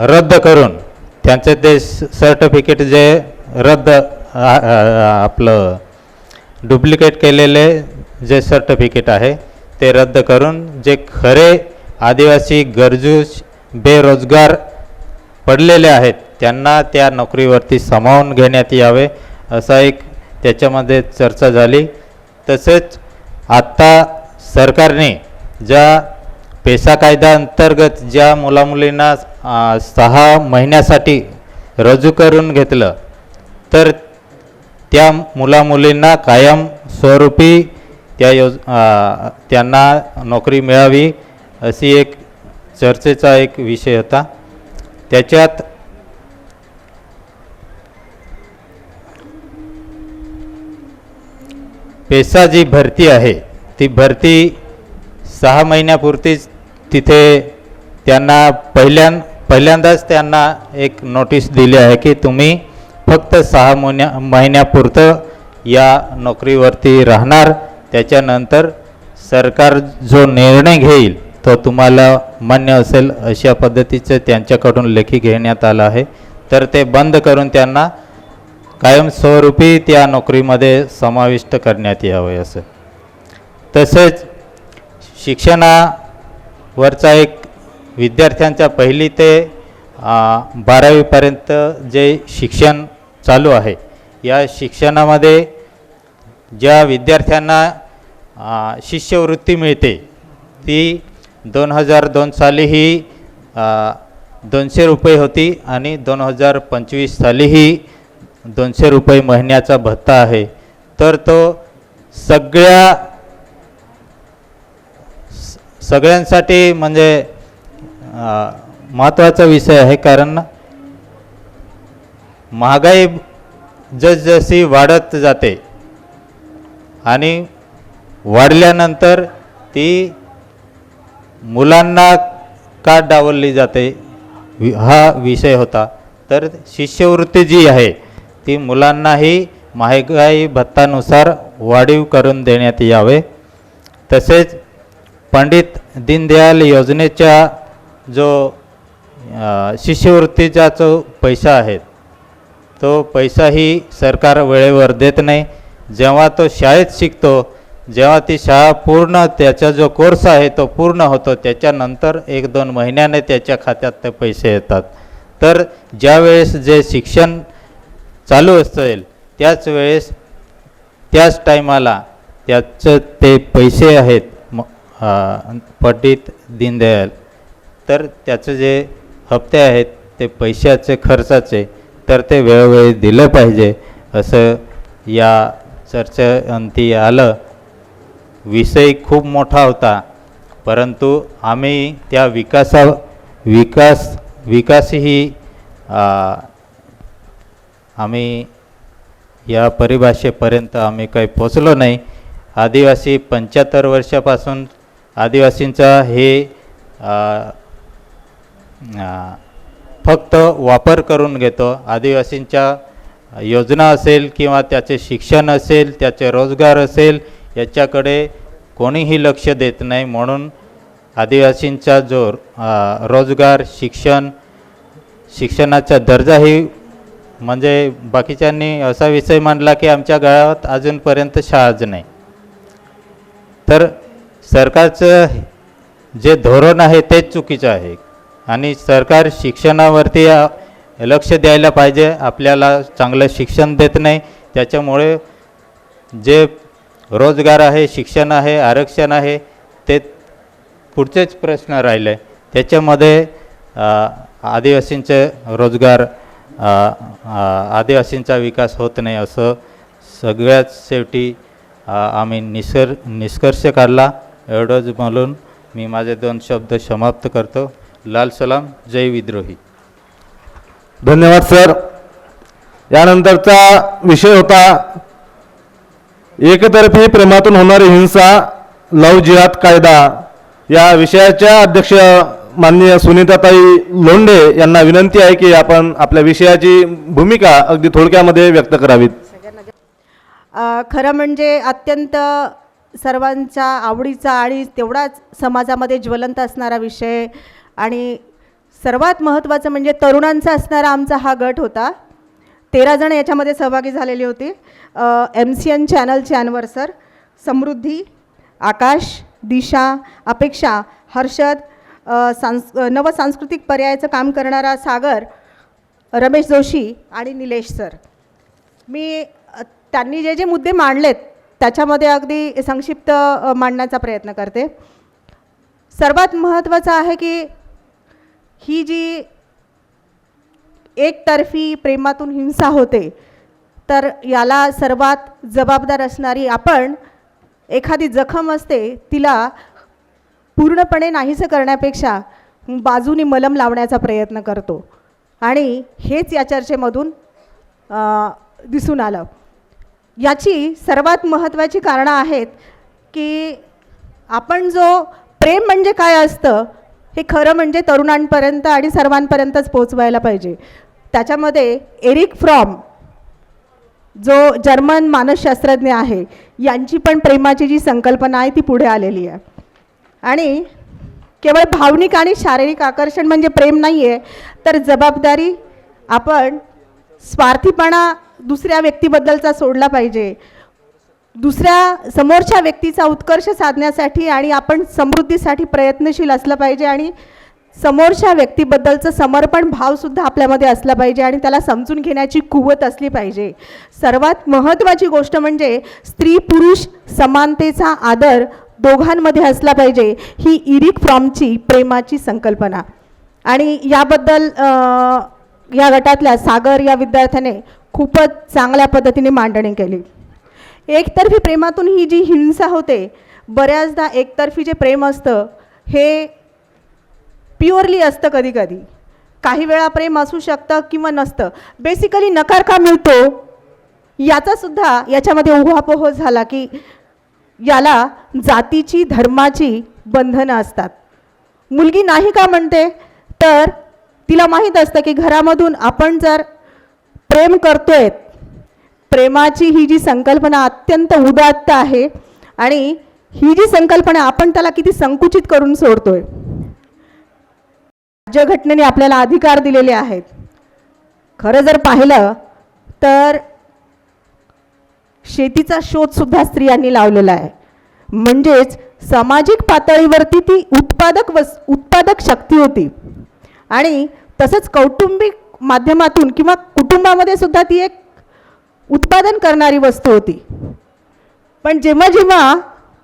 Speaker 9: रद्द करून त्यांचे ते सर्टिफिकेट जे आपलं डुप्लिकेट केलेले जे सर्टिफिकेट आहे ते रद्द करून जे खरे आदिवासी गरजू बेरोजगार पडलेले आहेत त्यांना त्या नोकरीवरती सामावून घेण्यात यावे असा एक त्याच्यामध्ये चर्चा झाली. तसेच आत्ता सरकारने ज्या पेसा कायदा अंतर्गत ज्या मुलामुलींना 6 महिन्यासाठी रजू करून घेतलं तर त्या मुलामुलींना कायम स्वरूपी त्यांना नोकरी मिळावी अशी एक चर्चेचा एक विषय होता. त्याच्यात पेसा जी भरती आहे ती भरती 6 महिन्यापुरतीच तिथे त्यांना पहिल्यांदाच त्यांना एक नोटीस दिली आहे की तुम्ही फक्त 6 महिन्यापुरतं या नोकरीवरती राहणार. त्याच्यानंतर सरकार जो निर्णय घेईल तो तुम्हाला मान्य असेल अशा पद्धतीचं त्यांच्याकडून लेखी घेण्यात आलं आहे. तर ते बंद करून त्यांना कायमस्वरूपी त्या नोकरीमध्ये समाविष्ट करण्यात यावे असं. तसेच शिक्षणावरचा एक विद्यार्थ्यांच्या 1ली ते 12वीपर्यंत जे शिक्षण चालू आहे या शिक्षणामध्ये ज्या विद्यार्थ्यांना शिष्यवृत्ती मिळते ती 2002 साली ही 200 रुपये होती आणि 2025 साली ही 200 रुपये महिन्याचा भत्ता आहे. तर तो सगळ्यांसाठी म्हणजे महत्त्वाचा विषय आहे. कारण महागाई जसजशी वाढत जाते आणि वाढल्यानंतर ती मुलांना का डावलली जाते हा विषय होता. तर शिष्यवृत्ती जी आहे ती मुलांनाही महागाई भत्तानुसार वाढीव करून देण्यात यावे. तसेच पंडित दीनदयाल योजनेच्या जो शिष्यवृत्तीचा जो पैसा आहे तो पैसाही सरकार वेळेवर देत नाही. जेव्हा तो शाळेत शिकतो जेव्हा ती शाळा पूर्ण त्याचा जो कोर्स आहे तो पूर्ण होतो त्याच्यानंतर 1-2 महिन्याने त्याच्या खात्यात ते पैसे येतात. तर ज्यावेळेस जे शिक्षण चालू असेल त्याच वेळेस त्याच टायमाला त्याचं ते पैसे आहेत पंडित दीनदयाल तर त्याचे जे हप्ते आहेत ते पैशाचे खर्चाचे तर ते वेळोवेळी दिलं पाहिजे असं या चर्चेअंती आलं. विषय खूप मोठा होता परंतु आम्ही त्या विकासही आम्ही या परिभाषेपर्यंत आम्ही काही पोचलो नाही. आदिवासी 75 वर्षापासून आदिवासींचा हे फक्त वापर करून घेतो. आदिवासींच्या योजना असेल किंवा त्याचे शिक्षण असेल त्याचे रोजगार असेल याच्याकडे कोणीही लक्ष देत नाही. म्हणून आदिवासींचा जो रोजगार शिक्षणाचा दर्जाही म्हणजे बाकीच्यांनी असा विषय मांडला की आमच्या गावात अजूनपर्यंत शाळाच नाही. तर सरकारचं जे धोरण आहे तेच चुकीचं आहे आणि सरकार शिक्षणावरती लक्ष द्यायला पाहिजे. आपल्याला चांगलं शिक्षण देत नाही, त्याच्यामुळे जे रोजगार आहे, शिक्षण आहे, आरक्षण आहे, ते पुढचेच प्रश्न राहिले. त्याच्यामध्ये आदिवासींचे रोजगार, आदिवासींचा विकास होत नाही, असं सगळ्यात शेवटी आम्ही निष्कर्ष काढला. एवढंच बोलून मी माझे 2 शब्द समाप्त करतो. लाल सलाम, जय विद्रोही.
Speaker 2: धन्यवाद सर. यानंतरचा विषय होता एकतर्फी प्रेमातून होणारी हिंसा, लव जिहाद कायदा. या विषयाच्या अध्यक्ष माननीय सुनीताताई लोंढे यांना विनंती आहे की आपण आपल्या विषयाची भूमिका अगदी थोडक्यामध्ये व्यक्त करावीत.
Speaker 10: खरं म्हणजे अत्यंत सर्वांच्या आवडीचा आणि तेवढाच समाजामध्ये ज्वलंत असणारा विषय आणि सर्वात महत्त्वाचं म्हणजे तरुणांचा असणारा आमचा हा गट होता. 13 जण याच्यामध्ये सहभागी झालेली होती. MCN चॅनलचे अनवर सर, समृद्धी, आकाश, दिशा, अपेक्षा, हर्षद, नवसांस्कृतिक पर्यायाचं काम करणारा सागर, रमेश जोशी आणि निलेश सर. मी त्यांनी जे जे मुद्दे मांडलेत त्याच्यामध्ये अगदी संक्षिप्त मांडण्याचा प्रयत्न करते. सर्वात महत्त्वाचं आहे की ही जी एकतर्फी प्रेमातून हिंसा होते तर याला सर्वात जबाबदार असणारी आपण, एखादी जखम असते तिला पूर्णपणे नाहीसं करण्यापेक्षा बाजूनी मलम लावण्याचा प्रयत्न करतो आणि हेच या चर्चेमधून दिसून आलं. याची सर्वात महत्त्वाची कारणं आहेत की आपण जो प्रेम म्हणजे काय असतं हे खरं म्हणजे तरुणांपर्यंत आणि सर्वांपर्यंतच पोचवायला पाहिजे. त्याच्यामध्ये एरिक फ्रॉम जो जर्मन मानसशास्त्रज्ञ आहे यांची पण प्रेमाची जी संकल्पना आहे ती पुढे आलेली आहे. आणि केवळ भावनिक आणि शारीरिक आकर्षण म्हणजे प्रेम नाही आहे, तर जबाबदारी, आपण स्वार्थीपणा दुसऱ्या व्यक्तीबद्दलचा सोडला पाहिजे, दुसऱ्या समोरच्या व्यक्तीचा उत्कर्ष साधण्यासाठी आणि आपण समृद्धीसाठी प्रयत्नशील असलं पाहिजे आणि समोरच्या व्यक्तीबद्दलचं समर्पण भावसुद्धा आपल्यामध्ये असला पाहिजे आणि त्याला समजून घेण्याची कुवत असली पाहिजे. सर्वात महत्त्वाची गोष्ट म्हणजे स्त्री पुरुष समानतेचा आदर दोघांमध्ये असला पाहिजे. ही इरिक फ्रॉमची प्रेमाची संकल्पना आणि याबद्दल या गटातल्या सागर या विद्यार्थ्याने खूपच चांगल्या पद्धतीने मांडणी केली. एकतर्फी प्रेमातून ही जी हिंसा होते, बऱ्याचदा एकतर्फी जे प्रेम असतं हे प्युअरली असतं, कधी कधी काही वेळा प्रेम असू शकतं किंवा नसतं. बेसिकली नकार का मिळतो याचासुद्धा याच्यामध्ये उहापोह झाला की याला जातीची धर्माची बंधनं असतात. मुलगी नाही का म्हणते तर तिला माहीत असतं की घरामधून आपण जर प्रेम करतोय, प्रेमाची ही जी संकल्पना अत्यंत उदात्त आहे आणि ही जी संकल्पना आपण त्याला किती संकुचित करून सोडतोय. राज्यघटनेने आपल्याला अधिकार दिलेले आहेत. खरं जर पाहिलं तर शेतीचा शोधसुद्धा स्त्रियांनी लावलेला आहे. म्हणजेच सामाजिक पातळीवरती ती उत्पादक शक्ती होती आणि तसंच कौटुंबिक माध्यमातून किंवा कुटुंबामध्ये सुद्धा ती एक उत्पादन करणारी वस्तू होती. पण जेव्हा जेव्हा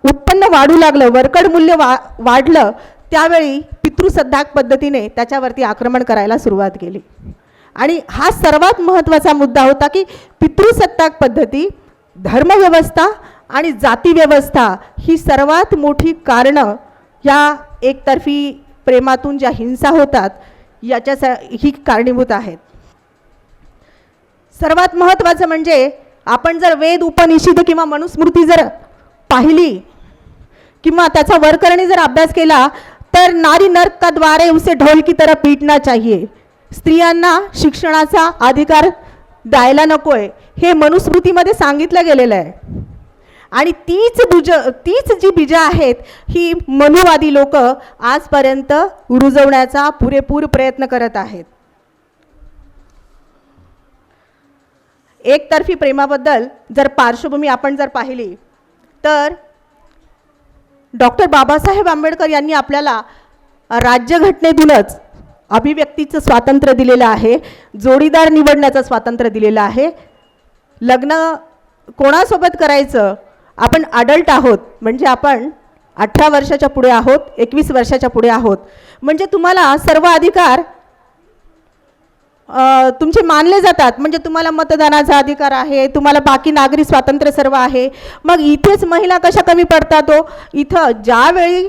Speaker 10: उत्पन्न वाढू लागलं, वरकड मूल्य वाढलं, त्यावेळी पितृसत्ताक पद्धतीने त्याच्यावरती आक्रमण करायला सुरुवात केली. आणि हा सर्वात महत्त्वाचा मुद्दा होता की पितृसत्ताक पद्धती, धर्मव्यवस्था आणि जातीव्यवस्था ही सर्वात मोठी कारणं या एकतर्फी प्रेमातून ज्या हिंसा होतात ही कारणीभूत आहेत. सर्वात महत्त्वाचं म्हणजे आपण जर वेद, उपनिषद किंवा मनुस्मृती जर पाहिली किंवा त्याचा वरकरणी जर अभ्यास केला तर नारी नर्क का द्वारे उसे ढोल की तरह पीटना चाहिए, स्त्रियांना शिक्षणाचा अधिकार द्यायला नकोय, हे मनुस्मृतीमध्ये सांगितलं गेलेलं आहे. आणि तीच जी बीजं आहेत ही मनुवादी लोक आजपर्यंत रुजवण्याचा पुरेपूर प्रयत्न करत आहेत. एकतर्फी प्रेमाबद्दल जर पार्श्वभूमी आपण जर पाहिली तर डॉक्टर बाबासाहेब आंबेडकर यांनी आपल्याला राज्यघटनेतूनच अभिव्यक्तीचं स्वातंत्र्य दिलेलं आहे, जोडीदार निवडण्याचं स्वातंत्र्य दिलेलं आहे. लग्न कोणासोबत करायचं, आपण अडल्ट आहोत म्हणजे आपण 18 वर्षाच्या पुढे आहोत, 21 वर्षाच्या पुढे आहोत, म्हणजे तुम्हाला सर्व अधिकार तुमचे मानले जातात. म्हणजे तुम्हाला मतदानाचा अधिकार आहे, तुम्हाला बाकी नागरी स्वातंत्र्य सर्व आहे. मग इथेच महिला कशा कमी पडतात? इथं ज्यावेळी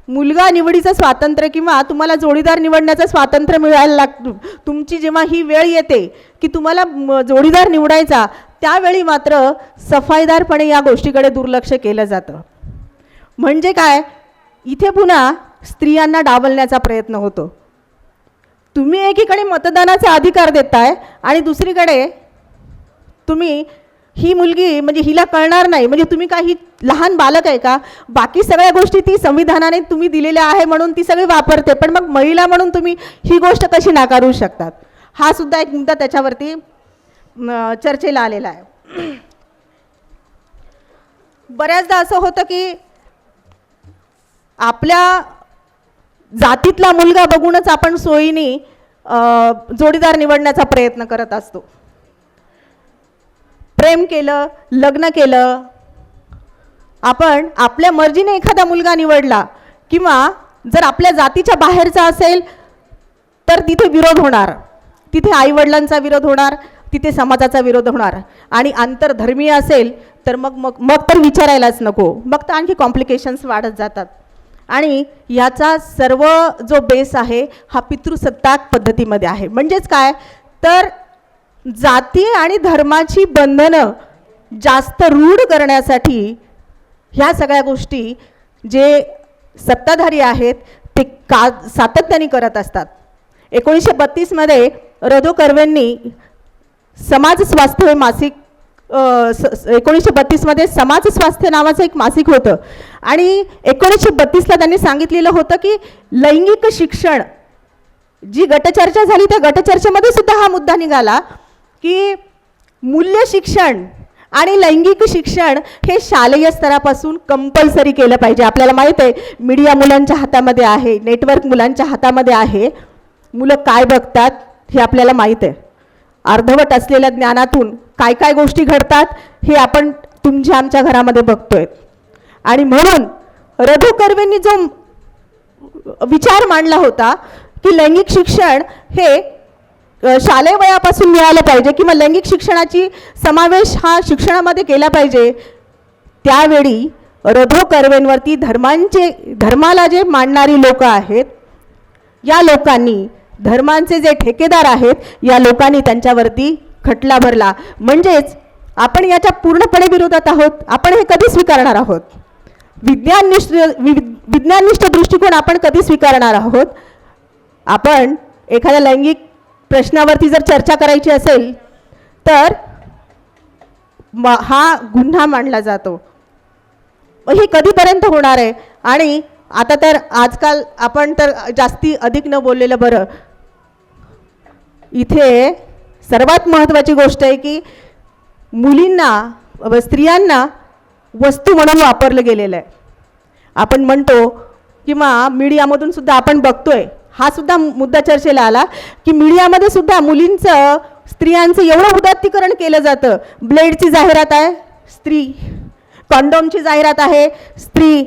Speaker 10: मुलगा निवडीचं स्वातंत्र्य किंवा तुम्हाला जोडीदार निवडण्याचं स्वातंत्र्य मिळायला लागतं, तुमची जेव्हा ही वेळ येते की तुम्हाला जोडीदार निवडायचा, त्यावेळी मात्र सफाईदारपणे या गोष्टीकडे दुर्लक्ष केलं जातं. म्हणजे काय, इथे पुन्हा स्त्रियांना डावलण्याचा प्रयत्न होतो. तुम्ही एकीकडे मतदानाचा अधिकार देताय आणि दुसरीकडे तुम्ही ही मुलगी म्हणजे हिला कळणार नाही, म्हणजे तुम्ही काही लहान बालक आहे का? बाकी सगळ्या गोष्टी ती संविधानाने तुम्ही दिलेल्या आहे म्हणून ती सगळी वापरते, पण मग महिला म्हणून तुम्ही ही गोष्ट कशी नाकारू शकतात? हा सुद्धा एक मुद्दा त्याच्यावरती चर्चेला आलेला आहे. बऱ्याचदा असं होतं की आपल्या जातीतला मुलगा बघूनच आपण सोयीने जोडीदार निवडण्याचा प्रयत्न करत असतो. प्रेम केलं, लग्न केलं, आपण आपल्या मर्जीने एखादा मुलगा निवडला किंवा जर आपल्या जातीच्या बाहेरचा असेल तर तिथे विरोध होणार, तिथे आईवडिलांचा विरोध होणार, तिथे समाजाचा विरोध होणार. आणि आंतरधर्मीय असेल तर मग तर विचारायलाच नको, मग तर आणखी कॉम्प्लिकेशन्स वाढत जातात. आणि याचा सर्व जो बेस आहे हा पितृसत्ताक पद्धतीमध्ये आहे. म्हणजेच काय तर जाती आणि धर्माची बंधनं जास्त रूढ करण्यासाठी ह्या सगळ्या गोष्टी जे सत्ताधारी आहेत ते सातत्याने करत असतात. 1932मध्ये रधो कर्वेंनी समाज स्वास्थ्य हे मासिक 1932मध्ये समाज स्वास्थ्य नावाचं एक मासिक होतं आणि 1932ला त्यांनी सांगितलेलं होतं की लैंगिक शिक्षण, जी गटचर्चा झाली त्या गटचर्चेमध्ये सुद्धा हा मुद्दा निघाला की मूल्य शिक्षण आणि लैंगिक शिक्षण हे शालेय स्तरापासून कंपल्सरी केलं पाहिजे. आपल्याला माहीत आहे मीडिया मुलांच्या हातामध्ये आहे, नेटवर्क मुलांच्या हातामध्ये आहे, मुलं काय बघतात हे आपल्याला माहीत आहे. अर्धवट असलेल्या ज्ञानातून काय काय गोष्टी घडतात हे आपण तुमच्या आमच्या घरामध्ये बघतोय. आणि म्हणून रधो कर्वेंनी जो विचार मांडला होता की लैंगिक शिक्षण हे शालेय वयापासून मिळालं पाहिजे किंवा लैंगिक शिक्षणाची समावेश हा शिक्षणामध्ये केला पाहिजे, त्यावेळी रधो कर्वेंवरती धर्माला जे मांडणारी लोक आहेत या लोकांनी, धर्मांचे जे ठेकेदार आहेत या लोकांनी त्यांच्यावरती खटला भरला. म्हणजेच आपण याच्या पूर्णपणे विरोधात आहोत. आपण हे कधी स्वीकारणार आहोत? विज्ञाननिष्ठ दृष्टिकोन आपण कधी स्वीकारणार आहोत? आपण एखाद्या लैंगिक प्रश्नावरती जर चर्चा करायची असेल तर हा गुन्हा मानला जातो. हे कधीपर्यंत होणार आहे? आणि आता तर आजकाल आपण तर जास्ती अधिक न बोललेलं बरं. इथे सर्वात महत्त्वाची गोष्ट आहे की मुलींना व स्त्रियांना वस्तू म्हणून वापरलं गेलेलं आहे. आपण म्हणतो किंवा मीडियामधून सुद्धा आपण बघतोय, हा सुद्धा मुद्दा चर्चेला आला की मीडियामध्ये सुद्धा मुलींचं स्त्रियांचं एवढं उदात्तीकरण केलं जातं. ब्लेडची जाहिरात आहे, स्त्री. कॉन्डोमची जाहिरात आहे, स्त्री.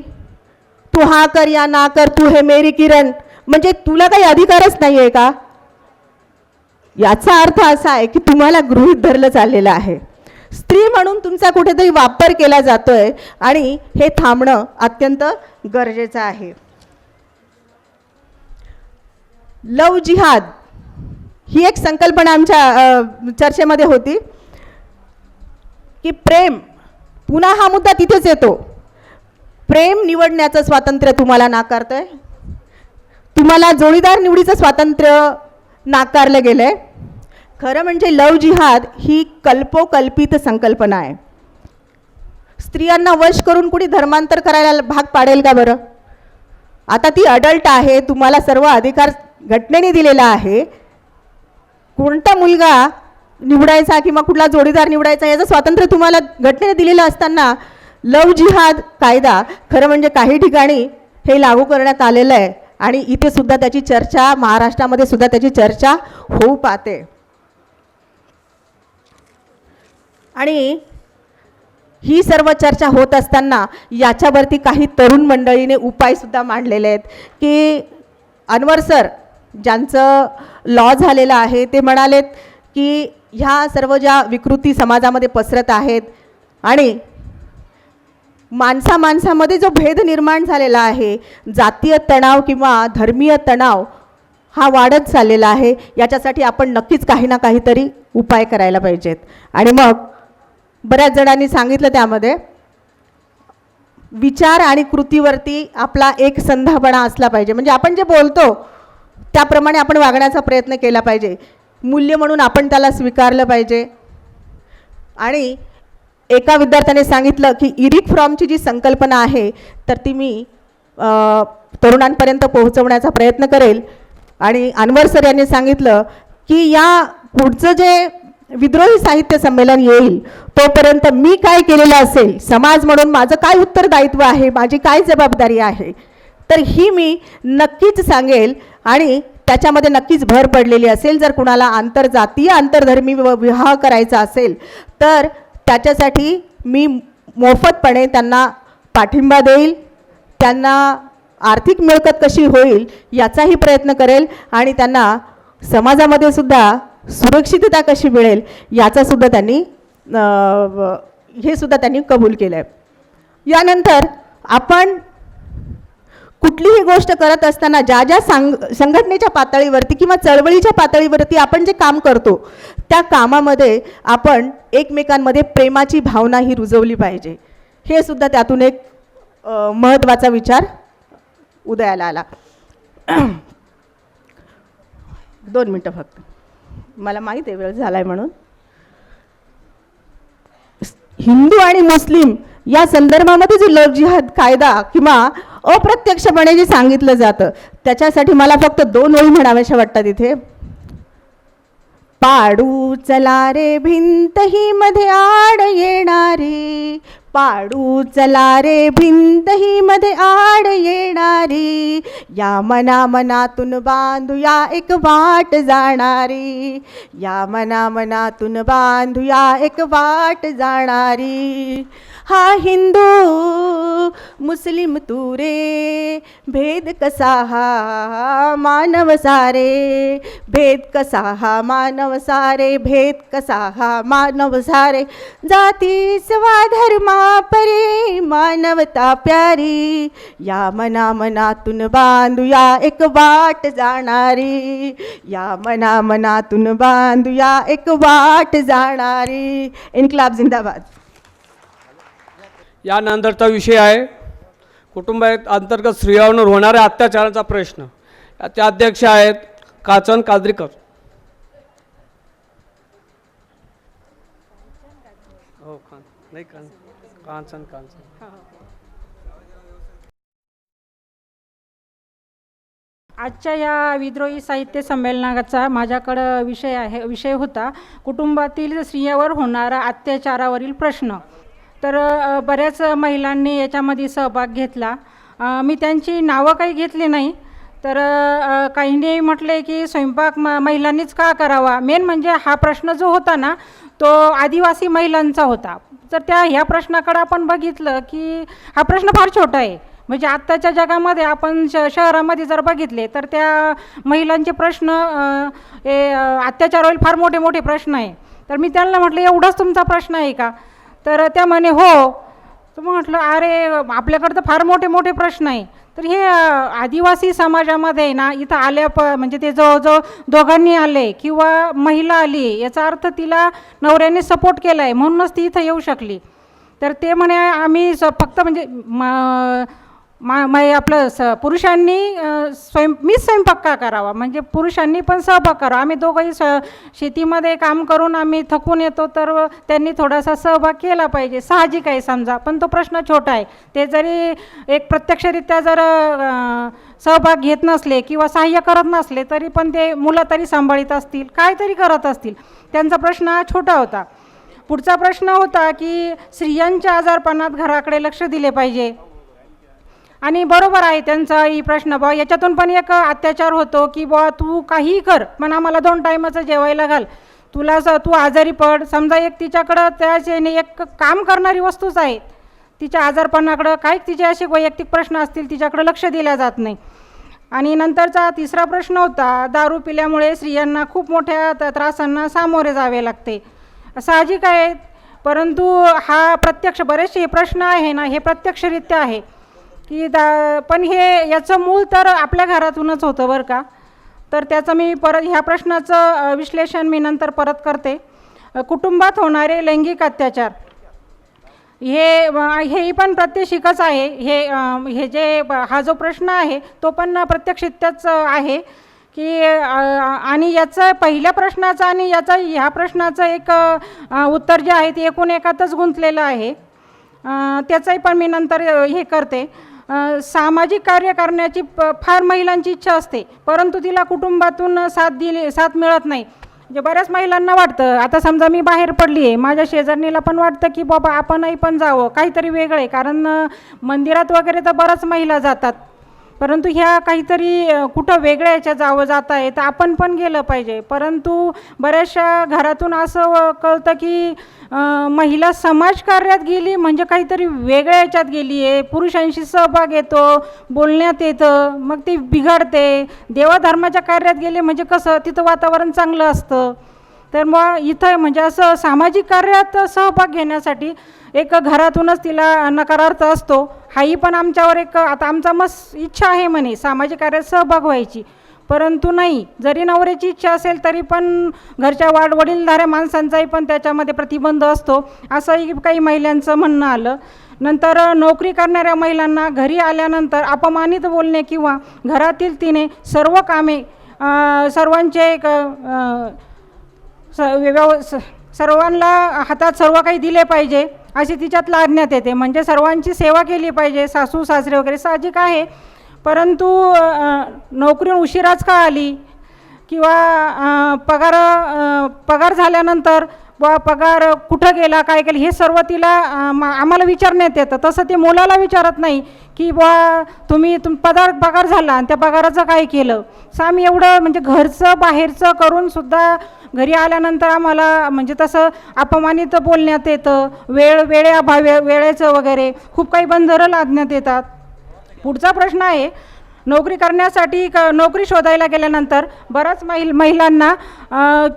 Speaker 10: तू हा कर या ना कर, तू हे मेरी किरण. म्हणजे तुला काही अधिकारच नाही आहे का? याचा अर्थ असा आहे की तुम्हाला गृहीत धरलं चाललेलं आहे. स्त्री म्हणून तुमचा कुठेतरी वापर केला जातोय आणि हे थांबणं अत्यंत गरजेचं आहे. लव जिहाद ही एक संकल्पना आमच्या चर्चेमध्ये होती की प्रेम, पुन्हा हा मुद्दा तिथेच येतो. प्रेम निवडण्याचं स्वातंत्र्य तुम्हाला नाकारतंय, तुम्हाला जोडीदार निवडीचं स्वातंत्र्य नाकारलं गेलं आहे. खरं म्हणजे लव जिहाद ही कल्पोकल्पित संकल्पना आहे. स्त्रियांना वश करून कुणी धर्मांतर करायला भाग पाडेल का बरं? आता ती अडल्ट आहे, तुम्हाला सर्व अधिकार घटनेने दिलेला आहे. कोणता मुलगा निवडायचा किंवा कुठला जोडीदार निवडायचा याचं स्वातंत्र्य तुम्हाला घटनेने दिलेलं असताना लव जिहाद कायदा खरं म्हणजे काही ठिकाणी हे लागू करण्यात आलेलं आहे आणि इथे सुद्धा त्याची चर्चा, महाराष्ट्रामध्ये सुद्धा त्याची चर्चा होऊ पाहते. आणि ही सर्व चर्चा होत असताना याच्यावरती काही तरुण मंडळीने उपायसुद्धा मांडलेले आहेत की अनवर सर ज्यांचं लॉ झालेलं आहे ते म्हणालेत की ह्या सर्व ज्या विकृती समाजामध्ये पसरत आहेत आणि माणसामध्ये जो भेद निर्माण झालेला आहे, जातीय तणाव किंवा धर्मीय तणाव हा वाढत चाललेला आहे, याच्यासाठी आपण नक्कीच काही ना काहीतरी उपाय करायला पाहिजेत. आणि मग बऱ्याच जणांनी सांगितलं त्यामध्ये विचार आणि कृतीवरती आपला एक संधापणा असला पाहिजे. म्हणजे आपण जे बोलतो त्याप्रमाणे आपण वागण्याचा प्रयत्न केला पाहिजे. मूल्य म्हणून आपण त्याला स्वीकारलं पाहिजे. आणि एका विद्यार्थ्याने सांगितलं की इरिक फ्रॉमची जी संकल्पना आहे तर ती मी तरुणांपर्यंत पोहोचवण्याचा प्रयत्न करेल. आणि अनवर सर यांनी सांगितलं की या पुढचं जे विद्रोही साहित्य संमेलन येईल तोपर्यंत मी काय केलेलं असेल, समाज म्हणून माझं काय उत्तरदायित्व आहे, माझी काय जबाबदारी आहे, तर ही मी नक्कीच सांगेल. आणि त्याच्यामध्ये नक्कीच भर पडलेली असेल. जर कुणाला आंतरजातीय आंतरधर्मी विवाह करायचा असेल तर त्याच्यासाठी मी मोफतपणे त्यांना पाठिंबा देईल. त्यांना आर्थिक मिळकत कशी होईल याचाही प्रयत्न करेल आणि त्यांना समाजामध्ये सुद्धा सुरक्षितता कशी मिळेल याचासुद्धा त्यांनी हे सुद्धा त्यांनी कबूल केलं आहे. यानंतर आपण कुठलीही गोष्ट करत असताना ज्या ज्या संघटनेच्या पातळीवरती किंवा चळवळीच्या पातळीवरती आपण जे काम करतो त्या कामामध्ये आपण एकमेकांमध्ये प्रेमाची भावना ही रुजवली पाहिजे. हे सुद्धा त्यातून एक महत्त्वाचा विचार उदयाला आला. 2 मिनटं फक्त, मला माहीत आहे वेळ झाला आहे म्हणून. हिंदू आणि मुस्लिम या संदर्भामध्ये जे लव्ह जिहाद कायदा किंवा अप्रत्यक्षपणे जे सांगितलं जातं त्याच्यासाठी मला फक्त 2 ओळी म्हणाव्याशा वाटतात इथे. पाडू चला रे भिंत ही मध्ये आड येणारी, पाडू चला रे भिंत ही मध्ये आड येणारी, या मनातून बांधूया एक वाट जाणारी, या मनातून बांधूया एक वाट जाणारी. हा हिंदू मुस्लिम तू रे, भेद कसा हा मानव सारे, भेद कसा हा मानव सारे, भेद कसा हा मानव सारे, जाती स्वा धर्मा परे मानवता प्यारी, या मनातून बांधूया एक वाट जाणारी, या मनातून बांधूया एक वाट जाणारी. इन्क्लाब जिंदाबाद.
Speaker 5: यानंतरचा विषय आहे कुटुंबांतर्गत स्त्रियांवर होणाऱ्या अत्याचाराचा प्रश्न. याचे अध्यक्ष आहेत कांचन काजरीकर. हो नाही कांचन.
Speaker 11: आजच्या या विद्रोही साहित्य संमेलनाचा माझ्याकडं विषय होता कुटुंबातील स्त्रियांवर होणारा अत्याचारावरील प्रश्न. तर बऱ्याच महिलांनी याच्यामध्ये सहभाग घेतला. मी त्यांची नावं काही घेतली नाही. तर काहींनी म्हटले की स्वयंपाक महिलांनीच का करावा. मेन म्हणजे हा प्रश्न जो होता ना तो आदिवासी महिलांचा होता. तर ह्या प्रश्नाकडे आपण बघितलं की हा प्रश्न फार छोटा आहे. म्हणजे आत्ताच्या जगामध्ये आपण शहरामध्ये जर बघितले तर त्या महिलांचे प्रश्न हे अत्याचारावरील फार मोठे मोठे प्रश्न आहे. तर मी त्यांना म्हटलं एवढाच तुमचा प्रश्न आहे का. तर त्या म्हणे हो. तर म्हटलं अरे आपल्याकडं तर फार मोठे मोठे प्रश्न आहे. तर हे आदिवासी समाजामध्ये ना इथं आल्या म्हणजे ते जवळजवळ दोघांनी आले किंवा महिला आली याचा अर्थ तिला नवऱ्याने सपोर्ट केला आहे म्हणूनच ती इथं येऊ शकली. तर ते म्हणे आम्ही फक्त म्हणजे आपलं पुरुषांनी मीच स्वयंपाक का करावा. म्हणजे पुरुषांनी पण सहभाग करावा. आम्ही दोघंही शेतीमध्ये काम करून आम्ही थकून येतो तर त्यांनी थोडासा सहभाग केला पाहिजे. साहजिक आहे समजा. पण तो प्रश्न छोटा आहे. ते जरी एक प्रत्यक्षरित्या जर सहभाग घेत नसले किंवा सहाय्य करत नसले तरी पण ते मुलं तरी सांभाळीत असतील काहीतरी करत असतील. त्यांचा प्रश्न हा छोटा होता. पुढचा प्रश्न होता की स्त्रियांच्या आजारपणात घराकडे लक्ष दिले पाहिजे. आणि बरोबर आहे त्यांचाही प्रश्न, बा याच्यातून पण एक अत्याचार होतो की बा तू काहीही कर पण आम्हाला 2 टायमाचं जेवायला घाल, तुला तू आजारी पड, समजा एक तिच्याकडं त्याच्याने एक काम करणारी वस्तूच आहे, तिच्या आजारपणाकडं काही तिचे असे वैयक्तिक प्रश्न असतील तिच्याकडं लक्ष दिलं जात नाही. आणि नंतरचा तिसरा प्रश्न होता, दारू पिल्यामुळे स्त्रियांना खूप मोठ्या त्रासांना सामोरे जावे लागते. साहजिक आहे, परंतु हा प्रत्यक्ष बरेचसे प्रश्न आहे ना हे प्रत्यक्षरित्या आहे की पण हे याचं मूळ तर आपल्या घरातूनच होतं बरं का. तर त्याचं मी परत ह्या प्रश्नाचं विश्लेषण मी नंतर परत करते. कुटुंबात होणारे लैंगिक अत्याचार हेही पण प्रत्यक्षिकच आहे. हे जे हा जो प्रश्न आहे तो पण प्रत्यक्षिकच आहे की आणि याचं पहिल्या प्रश्नाचं आणि ह्या प्रश्नाचं एक उत्तर जे आहे ते एकूण एकातच गुंतलेलं आहे. त्याचंही पण मी नंतर हे करते. सामाजिक कार्य करण्याची फार महिलांची इच्छा असते, परंतु तिला कुटुंबातून साथ मिळत नाही. म्हणजे बऱ्याच महिलांना वाटतं, आता समजा मी बाहेर पडली आहे, माझ्या शेजारणीला पण वाटतं की बाबा आपणही पण जावं, काहीतरी वेगळं आहे, कारण मंदिरात वगैरे तर बऱ्याच महिला जातात, परंतु ह्या काहीतरी कुठं वेगळ्या याच्या जात आहे तर आपण पण गेलं पाहिजे. परंतु बऱ्याचशा घरातून असं कळतं की महिला समाजकार्यात गेली म्हणजे काहीतरी वेगळ्या याच्यात गेली आहे, पुरुषांशी सहभाग येतो, बोलण्यात येतं, मग ती बिघडते. देवाधर्माच्या कार्यात गेले म्हणजे कसं तिथं वातावरण चांगलं असतं. तर मग इथं म्हणजे असं सामाजिक कार्यात सहभाग घेण्यासाठी एक घरातूनच तिला नकारार्थ असतो. हाही पण आमच्यावर एक आता आमचा इच्छा आहे म्हणे सामाजिक कार्यात सहभाग व्हायची, परंतु नाही, जरी नवऱ्याची इच्छा असेल तरी पण घरच्या वडीलधाऱ्या माणसांचाही पण त्याच्यामध्ये प्रतिबंध असतो, असंही काही महिलांचं म्हणणं आलं. नंतर नोकरी करणाऱ्या महिलांना घरी आल्यानंतर अपमानित बोलणे किंवा घरातील तिने सर्व कामे सर्वांचे सर्वांना हातात सर्व काही दिले पाहिजे अशी तिच्यात लादण्यात येते. म्हणजे सर्वांची सेवा केली पाहिजे, सासू सासरे वगैरे साहजिक आहे, परंतु नोकरी उशिराच का आली किंवा पगार झाल्यानंतर पगार कुठं गेला काय केलं हे सर्व तिला आम्हाला विचारण्यात येतं. तसं ते मुलाला विचारत नाही की तुम्ही पगार झाला आणि त्या पगाराचं काय केलं. आम्ही एवढं म्हणजे घरचं बाहेरचं करूनसुद्धा घरी आल्यानंतर आम्हाला म्हणजे तसं अपमानित बोलण्यात येतं, वेळेचं वगैरे खूप काही बंधनं लादण्यात येतात. पुढचा प्रश्न आहे, नोकरी करण्यासाठी नोकरी शोधायला गेल्यानंतर बऱ्याच महिलांना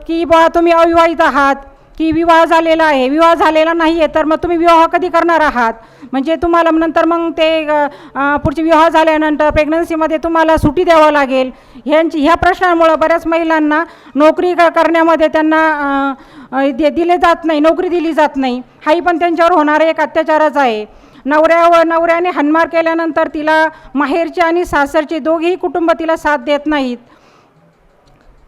Speaker 11: की तुम्ही अविवाहित आहात की विवाह झालेला आहे, विवाह झालेला नाही आहे तर मग तुम्ही विवाह कधी करणार आहात, म्हणजे तुम्हाला नंतर मग ते पुढचे विवाह झाल्यानंतर प्रेग्नन्सीमध्ये तुम्हाला सुट्टी द्यावं लागेल. ह्या प्रश्नामुळं बऱ्याच महिलांना नोकरी करण्यामध्ये त्यांना दिले जात नाही, नोकरी दिली जात नाही. हाही पण त्यांच्यावर होणारा एक अत्याचारच आहे. नवऱ्याने हाणमार केल्यानंतर तिला माहेरचे आणि सासरचे दोघेही कुटुंब तिला साथ देत नाहीत.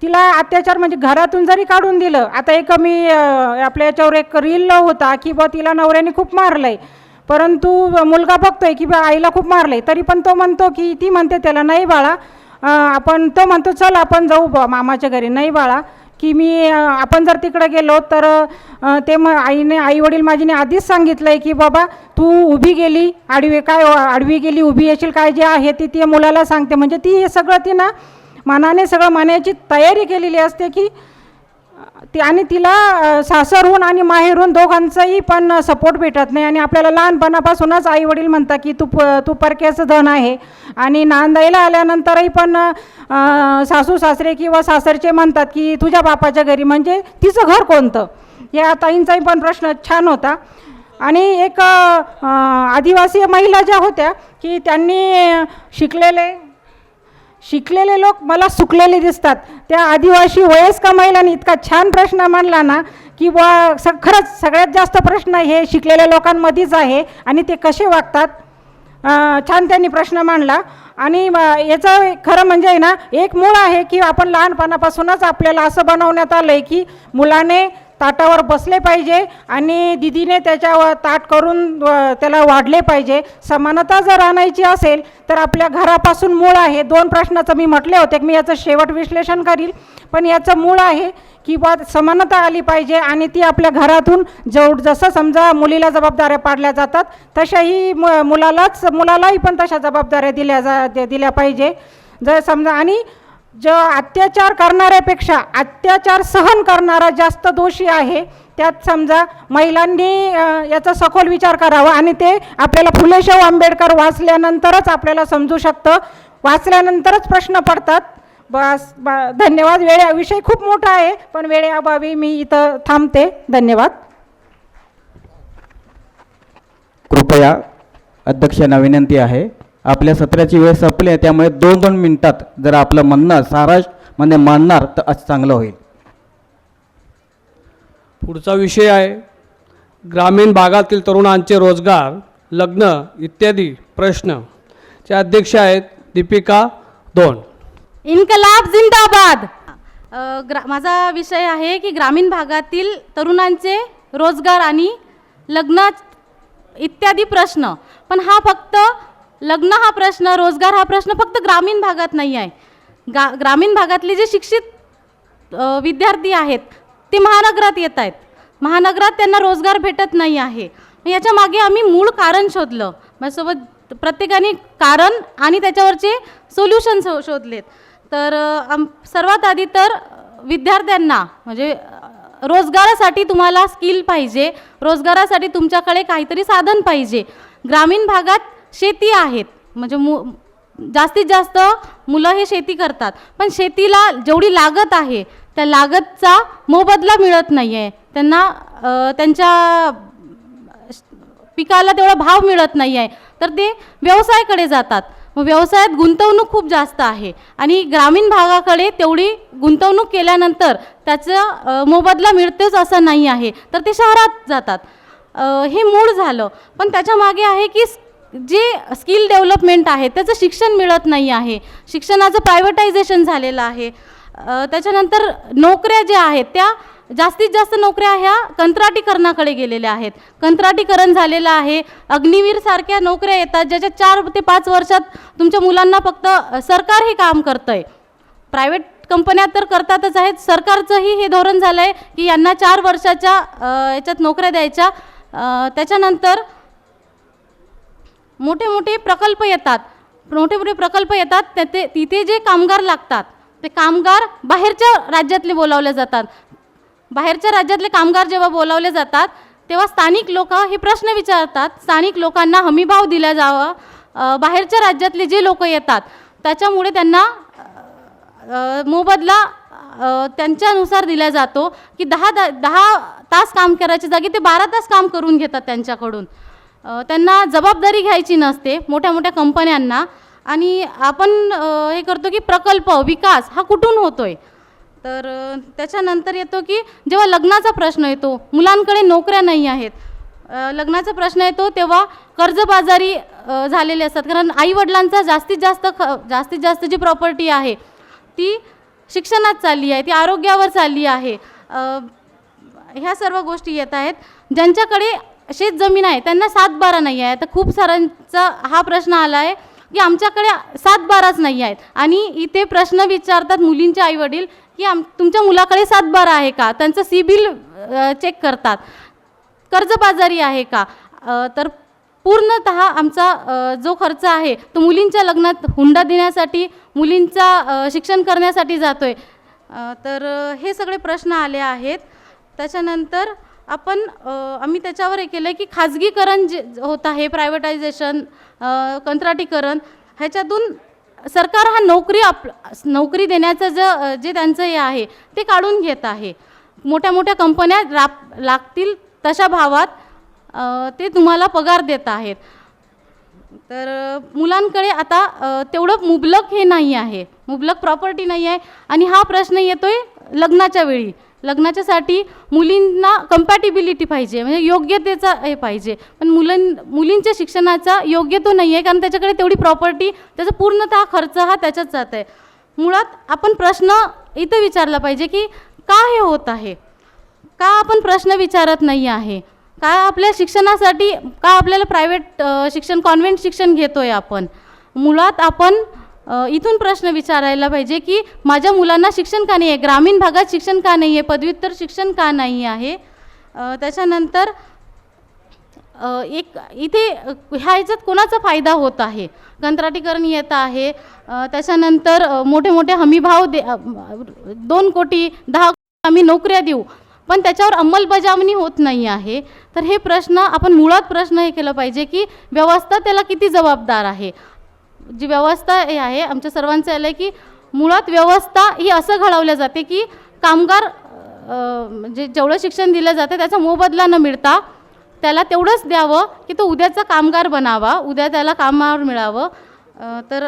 Speaker 11: तिला अत्याचार म्हणजे घरातून जरी काढून दिलं, आता एक मी आपल्या याच्यावर एक रील होता की तिला नवऱ्याने खूप मारलं आहे, परंतु मुलगा बघतोय की आईला खूप मारलं आहे, तरी पण तो म्हणतो की ती म्हणते त्याला नाही बाळा तो म्हणतो चल आपण जाऊ मामाच्या घरी. नाही बाळा की आपण जर तिकडे गेलो तर ते आई वडील माझीने आधीच सांगितलं आहे की बाबा तू उभी गेली आडवी गेली उभी येशील काय जे आहे ती मुलाला सांगते. म्हणजे ती हे सगळं ती ना मनाने सगळं मानायची तयारी केलेली असते की आणि तिला सासरहून आणि माहेरून दोघांचाही पण सपोर्ट भेटत नाही. आणि आपल्याला लहानपणापासूनच आई वडील म्हणतात की तू परक्याचं धन आहे, आणि नांदायला आल्यानंतरही पण सासू सासरे किंवा सासरचे म्हणतात की तुझ्या बापाच्या घरी, म्हणजे तिचं घर कोणतं. या ताईंचाही पण प्रश्न छान होता. आणि एक आदिवासी महिला ज्या होत्या की त्यांनी शिकलेले लोक मला सुकलेले दिसतात, त्या आदिवासी वयस्क महिलांनी इतका छान प्रश्न मांडला ना की खरंच सगळ्यात जास्त प्रश्न हे शिकलेल्या लोकांमध्येच आहे आणि ते कसे वागतात. छान त्यांनी प्रश्न मांडला. आणि याचं खरं म्हणजे ना एक मूळ आहे की आपण लहानपणापासूनच आपल्याला असं बनवण्यात आलं आहे की मुलाने ताटावर बसले पाहिजे आणि दिदीने त्याच्यावर ताट करून त्याला वाढले पाहिजे. समानता जर आणायची असेल तर आपल्या घरापासून मूळ आहे. 2 प्रश्नाचं मी म्हटले होते की मी याचं शेवट विश्लेषण करील, पण याचं मूळ आहे की बा समानता आली पाहिजे आणि ती आपल्या घरातून जसं समजा मुलीला जबाबदाऱ्या पाडल्या जातात तशाही मुलालाही पण तशा जबाबदाऱ्या दिल्या पाहिजे. जर समजा आणि जो अत्याचार करणाऱ्यापेक्षा अत्याचार सहन करणारा जास्त दोषी आहे, त्यात समजा महिलांनी याचा सखोल विचार करावा आणि ते आपल्याला फुले शाहू आंबेडकर वाचल्यानंतरच आपल्याला समजू शकतं, वाचल्यानंतरच प्रश्न पडतात. धन्यवाद. विषय खूप मोठा आहे पण वेळेअभावी मी इथं थांबते. धन्यवाद.
Speaker 8: कृपया अध्यक्षांना विनंती आहे, आपल्या सत्राची वेळ संपली आहे, त्यामुळे 2-2 मिनिटात जर आपलं म्हणणं सारांश म्हणजे मांडणार तर असं चांगलं होईल.
Speaker 5: पुढचा विषय आहे ग्रामीण भागातील तरुणांचे रोजगार, लग्न इत्यादी प्रश्न. चे अध्यक्ष आहेत दीपिका दोन.
Speaker 12: इन्कलाब जिंदाबाद. माझा विषय आहे की ग्रामीण भागातील तरुणांचे रोजगार आणि लग्न इत्यादी प्रश्न. पण हा फक्त लग्न हा प्रश्न, रोजगार हा प्रश्न फक्त ग्रामीण भागात नाही आहे. ग्रामीण भागातले जे शिक्षित विद्यार्थी आहेत ते महानगरात येत आहेत. महानगरात त्यांना रोजगार भेटत नाही आहे. याच्या मागे आम्ही मूळ कारण शोधलं. माझ्यासोबत प्रत्येकाने कारण आणि त्याच्यावरचे सोल्युशन शोधलेत. तर सर्वात आधी तर विद्यार्थ्यांना म्हणजे रोजगारासाठी तुम्हाला स्किल पाहिजे, रोजगारासाठी तुमच्याकडे काहीतरी साधन पाहिजे. ग्रामीण भागात शेती आहेत म्हणजे जास्तीत जास्त मुलं हे शेती करतात, पण शेतीला जेवढी लागत आहे त्या लागतचा मोबदला मिळत नाही आहे. त्यांना त्यांच्या पिकाला तेवढा भाव मिळत नाही आहे, तर ते व्यवसायाकडे जातात. मग व्यवसायात गुंतवणूक खूप जास्त आहे आणि ग्रामीण भागाकडे तेवढी गुंतवणूक केल्यानंतर त्याचा मोबदला मिळतेच असं नाही आहे, तर ते शहरात जातात. हे मूळ झालं. पण त्याच्या मागे आहे की जे स्किल डेव्हलपमेंट आहे त्याचं शिक्षण मिळत नाही आहे. शिक्षणाचं प्रायव्हेटायझेशन झालेलं आहे. त्याच्यानंतर नोकऱ्या ज्या आहेत त्या जास्तीत जास्त नोकऱ्या ह्या कंत्राटीकरणाकडे गेलेल्या आहेत. कंत्राटीकरण झालेलं आहे. अग्निवीर सारख्या नोकऱ्या येतात ज्याच्या 4 ते 5 वर्षात तुमच्या मुलांना फक्त सरकार हे काम करतं आहे. प्रायव्हेट कंपन्या तर करतातच आहेत, सरकारचंही हे धोरण झालं आहे की यांना 4 वर्षाच्या याच्यात नोकऱ्या द्यायच्या. त्याच्यानंतर मोठे मोठे प्रकल्प येतात, तिथे जे कामगार लागतात ते कामगार बाहेरच्या राज्यातले बोलावले जातात. बाहेरच्या राज्यातले कामगार जेव्हा बोलावले जातात तेव्हा स्थानिक लोक हे प्रश्न विचारतात, स्थानिक लोकांना हमीभाव दिला जावा. बाहेरच्या राज्यातले जे लोक येतात त्याच्यामुळे त्यांना मोबदला त्यांच्यानुसार दिला जातो की 10 तास काम करायच्या जागी ते 12 तास काम करून घेतात त्यांच्याकडून. त्यांना जबाबदारी घ्यायची नसते मोठ्या मोठ्या कंपन्यांना. आणि आपण हे करतो की प्रकल्प विकास हा कुठून होतोय. तर त्याच्यानंतर येतो की जेव्हा लग्नाचा प्रश्न येतो, मुलांकडे नोकऱ्या नाही आहेत, लग्नाचा प्रश्न येतो तेव्हा कर्जबाजारी झालेले असतात. कारण आईवडिलांचा जास्तीत जास्त जी प्रॉपर्टी आहे ती शिक्षणात चालली आहे, ती आरोग्यावर चालली आहे. ह्या सर्व गोष्टी येत आहेत. ज्यांच्याकडे शेत जमीन आहे त्यांना 7/12 नाही आहे. तर खूप सारांचा हा प्रश्न आला आहे की आमच्याकडे 7/12च नाही आहेत. आणि इथे प्रश्न विचारतात मुलींचे आईवडील की तुमच्या मुलाकडे 7/12 आहे का, त्यांचं सिबिल चेक करतात, कर्जबाजारी आहे का. तर पूर्णतः आमचा जो खर्च आहे तो मुलींच्या लग्नात हुंडा देण्यासाठी, मुलींचा शिक्षण करण्यासाठी जातोय. तर हे सगळे प्रश्न आले आहेत. त्याच्यानंतर आम्ही त्याच्यावर हे केलं की खाजगीकरण जे होत आहे, प्रायव्हेटायझेशन, कंत्राटीकरण, ह्याच्यातून सरकार हा नोकरी देण्याचं जे त्यांचं हे आहे ते काढून घेत आहे. मोठ्या मोठ्या कंपन्या लागतील तशा भावात ते तुम्हाला पगार देत आहेत. तर मुलांकडे आता तेवढं मुबलक हे नाही आहे, मुबलक प्रॉपर्टी नाही आहे. आणि हा प्रश्न येतोय लग्नाच्या वेळी. लग्नाच्यासाठी मुलींना कंपॅटिबिलिटी पाहिजे, म्हणजे योग्यतेचा हे पाहिजे. पण मुलींच्या शिक्षणाचा योग्य तो नाही आहे, कारण त्याच्याकडे तेवढी प्रॉपर्टी, त्याचा पूर्णतः खर्च हा त्याच्यात जात आहे. मुळात आपण प्रश्न इथं विचारला पाहिजे की का हे होत आहे, का आपण प्रश्न विचारत नाही आहे, का आपल्या शिक्षणासाठी का आपल्याला प्रायव्हेट शिक्षण, कॉन्व्हेंट शिक्षण घेतो आहे आपण. मुळात आपण इथून प्रश्न विचारायला पाहिजे की माझ्या मुलांना शिक्षण का नाही आहे, ग्रामीण भागात शिक्षण का नाही आहे, पदव्युत्तर शिक्षण का नाही आहे. त्याच्यानंतर एक इथे ह्या ह्याच्यात कोणाचा फायदा होत आहे, कंत्राटीकरण येत आहे. त्याच्यानंतर मोठे मोठे हमीभाव 2 कोटी 10 कोटी आम्ही नोकऱ्या देऊ, पण त्याच्यावर अंमलबजावणी होत नाही आहे. तर हे प्रश्न आपण मुळात प्रश्न हे केलं पाहिजे की व्यवस्था त्याला किती जबाबदार आहे. जी व्यवस्था हे आहे आमच्या सर्वांचं आलं आहे की मुळात व्यवस्था ही असं घडवल्या जाते की कामगार म्हणजे जेवढं शिक्षण दिलं जातं त्याचा मोबदला न मिळता त्याला तेवढंच द्यावं की तो उद्याचा कामगार बनावा, उद्या त्याला कामावर मिळावं. तर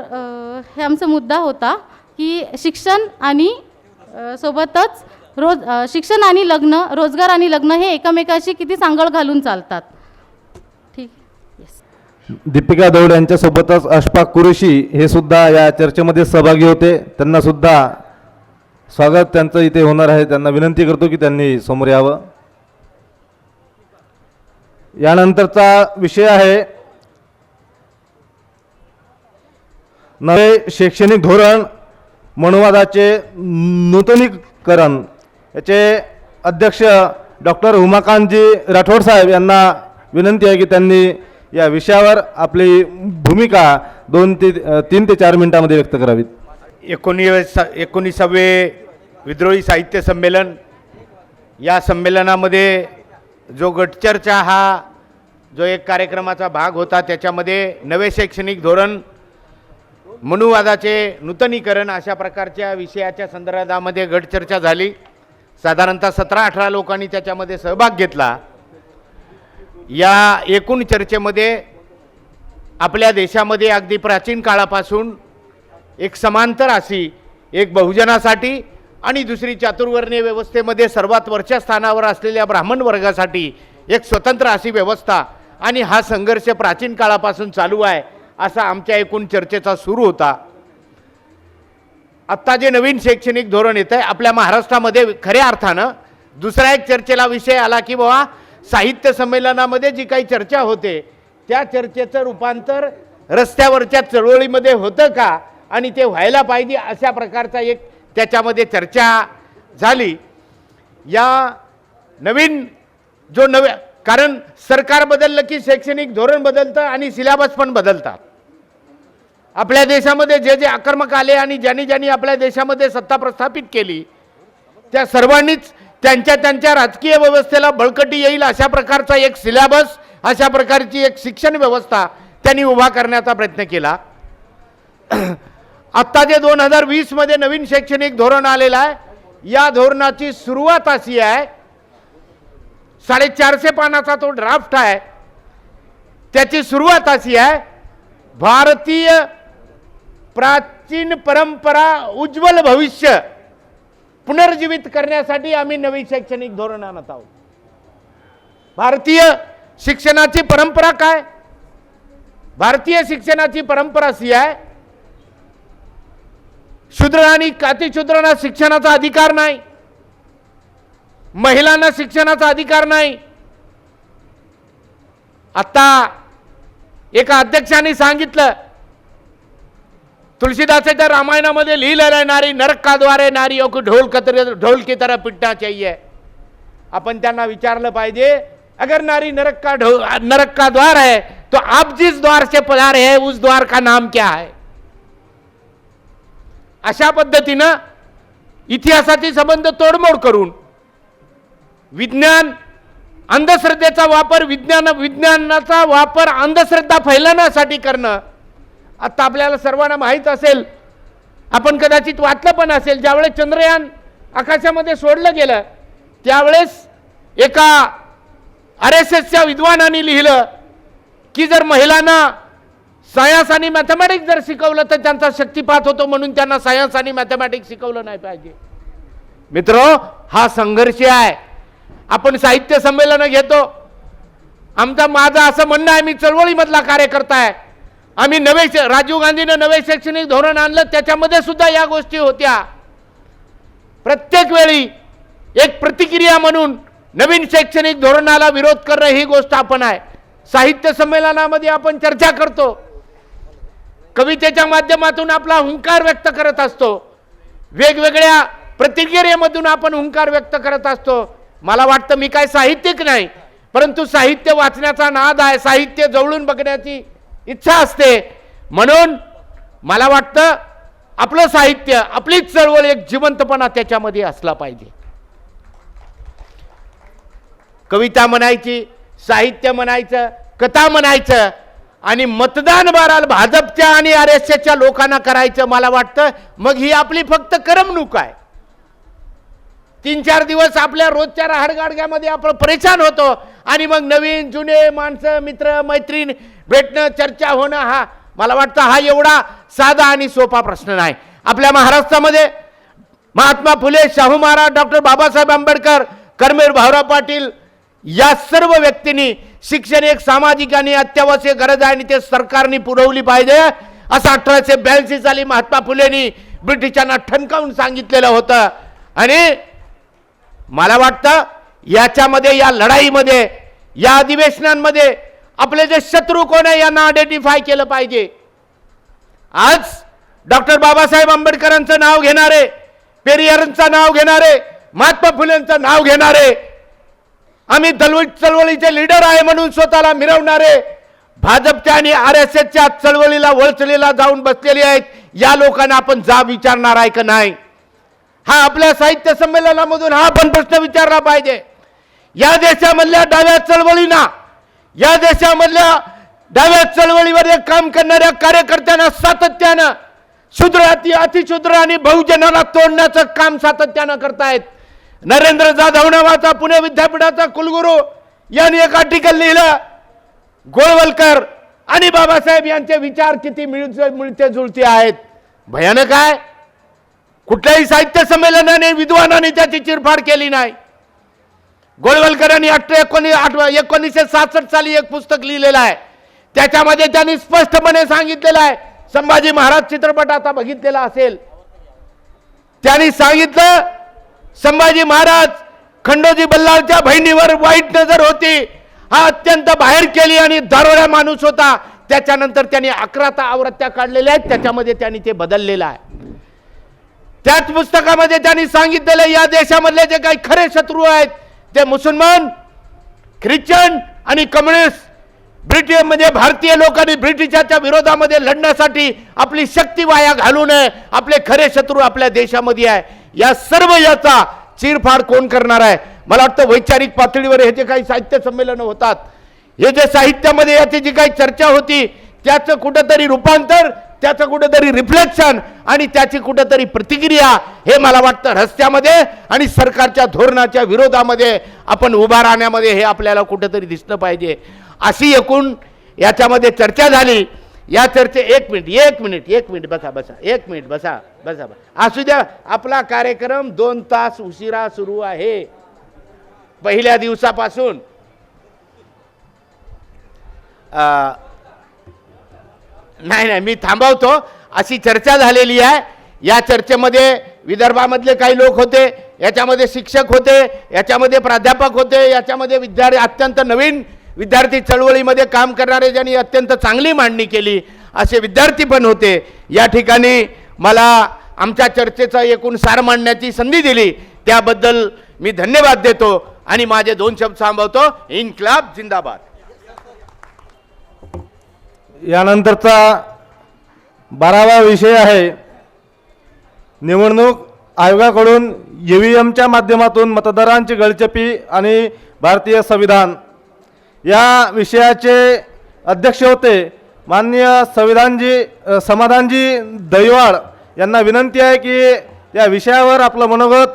Speaker 12: हे आमचा मुद्दा होता की शिक्षण आणि सोबतच शिक्षण आणि लग्न, रोजगार आणि लग्न हे एकमेकाशी किती सांगड घालून चालतात. ठीक.
Speaker 2: दीपिका दौड यांच्यासोबतच अशफाक कुरेशी हे सुद्धा या चर्चेमध्ये सहभागी होते. त्यांना सुद्धा स्वागत त्यांचं इथे होणार आहे. त्यांना विनंती करतो की त्यांनी समोर यावं. यानंतरचा विषय आहे नवे शैक्षणिक धोरण मनुवादाचे नूतनीकरण. याचे अध्यक्ष डॉक्टर उमाकांतजी राठोड साहेब यांना विनंती आहे की त्यांनी या विषयावर आपली भूमिका 3 ते 4 मिनिटांमध्ये व्यक्त करावीत.
Speaker 13: 19वे विद्रोही साहित्य संमेलन, या संमेलनामध्ये जो गटचर्चा हा जो एक कार्यक्रमाचा भाग होता, त्याच्यामध्ये नवे शैक्षणिक धोरण मनुवादाचे नूतनीकरण अशा प्रकारच्या विषयाच्या संदर्भामध्ये गटचर्चा झाली. साधारणतः 17-18 लोकांनी त्याच्यामध्ये सहभाग घेतला. या एकूण चर्चेमध्ये आपल्या देशामध्ये अगदी प्राचीन काळापासून एक समांतर अशी एक बहुजनासाठी आणि दुसरी चातुर्वर्णीय व्यवस्थेमध्ये सर्वात वरच्या स्थानावर असलेल्या ब्राह्मण वर्गासाठी एक स्वतंत्र अशी व्यवस्था आणि हा संघर्ष प्राचीन काळापासून चालू आहे असा आमच्या एकूण चर्चेचा सुरू होता. आत्ता जे नवीन शैक्षणिक धोरण येतं आहे आपल्या महाराष्ट्रामध्ये, खऱ्या अर्थानं दुसरा एक चर्चेला विषय आला की बाबा साहित्य संमेलनामध्ये जी काही चर्चा होते त्या चर्चेचं रूपांतर रस्त्यावरच्या चळवळीमध्ये होतं का आणि ते व्हायला पाहिजे अशा प्रकारचा एक त्याच्यामध्ये चर्चा झाली. या नवीन जो कारण सरकार बदललं की शैक्षणिक धोरण बदलतं आणि सिलेबस पण बदलतात. आपल्या देशामध्ये जे जे आक्रमक आले आणि ज्यांनी आपल्या देशामध्ये सत्ता प्रस्थापित केली त्या सर्वांनीच त्यांच्या राजकीय व्यवस्थेला बळकटी येईल अशा प्रकारचा एक सिलेबस, अशा प्रकारची एक शिक्षण व्यवस्था त्यांनी उभा करण्याचा प्रयत्न केला. आत्ता जे 2020 मध्ये नवीन शैक्षणिक धोरण आलेलं आहे, या धोरणाची सुरुवात अशी आहे, 450 पानाचा तो ड्राफ्ट आहे. त्याची सुरुवात अशी आहे, भारतीय प्राचीन परंपरा उज्ज्वल भविष्य पुनर्जीवित करण्यासाठी आम्ही नवी शैक्षणिक धोरण आणत आहोत. भारतीय शिक्षणाची परंपरा काय? भारतीय शिक्षणाची परंपरा अशी आहे, शूद्र आणि अतिशूद्रांना शिक्षणाचा अधिकार नाही, महिलांना शिक्षणाचा अधिकार नाही. आता एका अध्यक्षांनी सांगितलं, तुलसीदासाच्या रामायणामध्ये लिहिलेलं आहे, नारी नरक का द्वार है, नारियों को ढोल की तरह पिटना चाहिए. आपण त्यांना विचारलं पाहिजे, अगर नारी नरक का द्वार है तो आप जिस द्वार से पधारे हैं उस द्वार का नाम क्या है? अशा पद्धतीनं इतिहासाची संबंध तोडमोड करून विज्ञान अंधश्रद्धेचा वापर, विज्ञानाचा वापर अंधश्रद्धा फैलवण्यासाठी करणं. आता आपल्याला सर्वांना माहीत असेल, आपण कदाचित वाचलं पण असेल, ज्यावेळेस चंद्रयान आकाशामध्ये सोडलं गेलं त्यावेळेस एका RSSच्या विद्वानांनी लिहिलं की जर महिलांना सायन्स आणि मॅथमॅटिक्स जर शिकवलं तर त्यांचा शक्तिपात होतो, म्हणून त्यांना सायन्स आणि मॅथमॅटिक्स शिकवलं नाही पाहिजे. मित्र, हा संघर्ष आहे. आपण साहित्य संमेलन घेतो, माझं असं म्हणणं आहे, मी चळवळीमधला कार्यकर्ता आहे. आम्ही राजीव गांधीनं नवे शैक्षणिक धोरण आणलं, त्याच्यामध्ये सुद्धा या गोष्टी होत्या. प्रत्येक वेळी एक प्रतिक्रिया म्हणून नवीन शैक्षणिक धोरणाला विरोध करणं ही गोष्ट आपण आहे. साहित्य संमेलनामध्ये आपण चर्चा करतो, कवितेच्या माध्यमातून आपला हुंकार व्यक्त करत असतो, वेगवेगळ्या प्रतिक्रियेमधून आपण हुंकार व्यक्त करत असतो. मला वाटतं मी काय साहित्यिक नाही, परंतु साहित्य वाचण्याचा नाद आहे, साहित्य जवळून बघण्याची इच्छा असते. म्हणून मला वाटतं आपलं साहित्य, आपलीच चळवळ, एक जिवंतपणा त्याच्यामध्ये असला पाहिजे. कविता म्हणायची, साहित्य म्हणायचं, कथा म्हणायचं आणि मतदान बाराल भाजपच्या आणि RSSच्या लोकांना करायचं. मला वाटतं मग ही आपली फक्त करमणूक आहे. 3-4 दिवस आपल्या रोजच्या राहडगाडग्यामध्ये आपण परेशान होतो आणि मग नवीन जुने माणसं, मित्र मैत्रीण भेटणं, चर्चा होणं, हा मला वाटतं हा एवढा साधा आणि सोपा प्रश्न नाही. आपल्या महाराष्ट्रामध्ये महात्मा फुले, शाहू महाराज, डॉक्टर बाबासाहेब आंबेडकर, कर्मवीर भाऊराव पाटील या सर्व व्यक्तींनी शिक्षण एक सामाजिक आणि अत्यावश्यक गरज आहे आणि ते सरकारने पुरवली पाहिजे असं 1882 साली महात्मा फुलेंनी ब्रिटिशांना ठणकावून सांगितलेलं होतं. आणि मला वाटतं याच्यामध्ये, या लढाईमध्ये, या अधिवेशनांमध्ये आपले जे शत्रू कोण आहे यांना आयडेंटिफाय केलं पाहिजे. आज डॉक्टर बाबासाहेब आंबेडकरांचं नाव घेणारे, पेरियारांचं नाव घेणारे, महात्मा फुलेंचं नाव घेणारे, आम्ही चळवळीचे लीडर आहे म्हणून स्वतःला मिरवणारे, भाजपच्या आणि RSSच्या चळवळीला, वळचलीला जाऊन बसलेले आहेत, या लोकांना आपण जाब विचारणार आहे का नाही? हा आपल्या साहित्य संमेलनामधून हा आपण प्रश्न विचारला पाहिजे. या देशामधल्या डाव्या चळवळींना, या देशामधल्या डाव्या चळवळीवर काम करणाऱ्या कार्यकर्त्यांना सातत्यानं शूद्र, अतिशूद्र आणि बहुजनाला तोडण्याचं काम सातत्यानं करतायत. नरेंद्र जाधव नावाचा पुणे विद्यापीठाचा कुलगुरू यांनी एक आर्टिकल लिहिलं, गोळवलकर आणि बाबासाहेब यांचे विचार किती मिळते जुळते आहेत. भयानक आहे. कुठल्याही साहित्य संमेलनाने, विद्वानाने त्याची चिरफाड केली नाही. गोळवलकरांनी 1967 साली एक पुस्तक लिहिलेलं आहे. त्याच्यामध्ये त्यांनी स्पष्टपणे सांगितलेलं आहे, संभाजी महाराज चित्रपट आता बघितलेला असेल, त्यांनी सांगितलं संभाजी महाराज खंडोजी बल्लाळच्या बहिणीवर वाईट नजर होती, हा अत्यंत बाहेर केली आणि दारोड्या माणूस होता. त्याच्यानंतर त्यांनी 11 आवृत्त्या काढलेल्या आहेत, त्याच्यामध्ये त्यांनी ते बदललेलं आहे. त्याच पुस्तकामध्ये त्यांनी सांगितलेलं या देशामधले जे काही खरे शत्रू आहेत ते मुसलमान, ख्रिश्चन आणि कम्युनिस्ट. ब्रिटिश म्हणजे भारतीय लोकांनी ब्रिटिशांच्या विरोधामध्ये लढण्यासाठी आपली शक्ती वाया घालू नये. आपले खरे शत्रू आपल्या देशामध्ये आहे. या सर्व याचा चिरफाड कोण करणार आहे? मला वाटतं वैचारिक पातळीवर हे जे काही साहित्य संमेलन होतात, हे जे साहित्यामध्ये याची जी काही चर्चा होती, त्याचं कुठंतरी रूपांतर, त्याचं कुठंतरी रिफ्लेक्शन आणि त्याची कुठंतरी प्रतिक्रिया, हे मला वाटतं रस्त्यामध्ये आणि सरकारच्या धोरणाच्या विरोधामध्ये आपण उभा राहण्यामध्ये हे आपल्याला कुठंतरी दिसलं पाहिजे. अशी एकूण याच्यामध्ये चर्चा झाली. या चर्चे एक मिनिट बसा. असू द्या. आपला कार्यक्रम 2 तास उशिरा सुरू आहे पहिल्या दिवसापासून. नाही मी थांबवतो. अशी चर्चा झालेली आहे. या चर्चेमध्ये विदर्भामधले काही लोक होते, याच्यामध्ये शिक्षक होते, याच्यामध्ये प्राध्यापक होते, याच्यामध्ये विद्यार्थी, अत्यंत नवीन विद्यार्थी चळवळीमध्ये काम करणारे, ज्यांनी अत्यंत चांगली मांडणी केली असे विद्यार्थी पण होते. या ठिकाणी मला आमच्या चर्चेचा एकूण सार मांडण्याची संधी दिली, त्याबद्दल मी धन्यवाद देतो आणि माझे 2 शब्द थांबवतो. इन्क्लाब जिंदाबाद.
Speaker 2: यानंतरचा 12वा विषय आहे निवडणूक आयोगाकडून EVMच्या माध्यमातून मतदारांची गळचेपी आणि भारतीय संविधान. या विषयाचे अध्यक्ष होते माननीय समाधानजी दहिवाड यांना विनंती आहे की या विषयावर आपलं मनोगत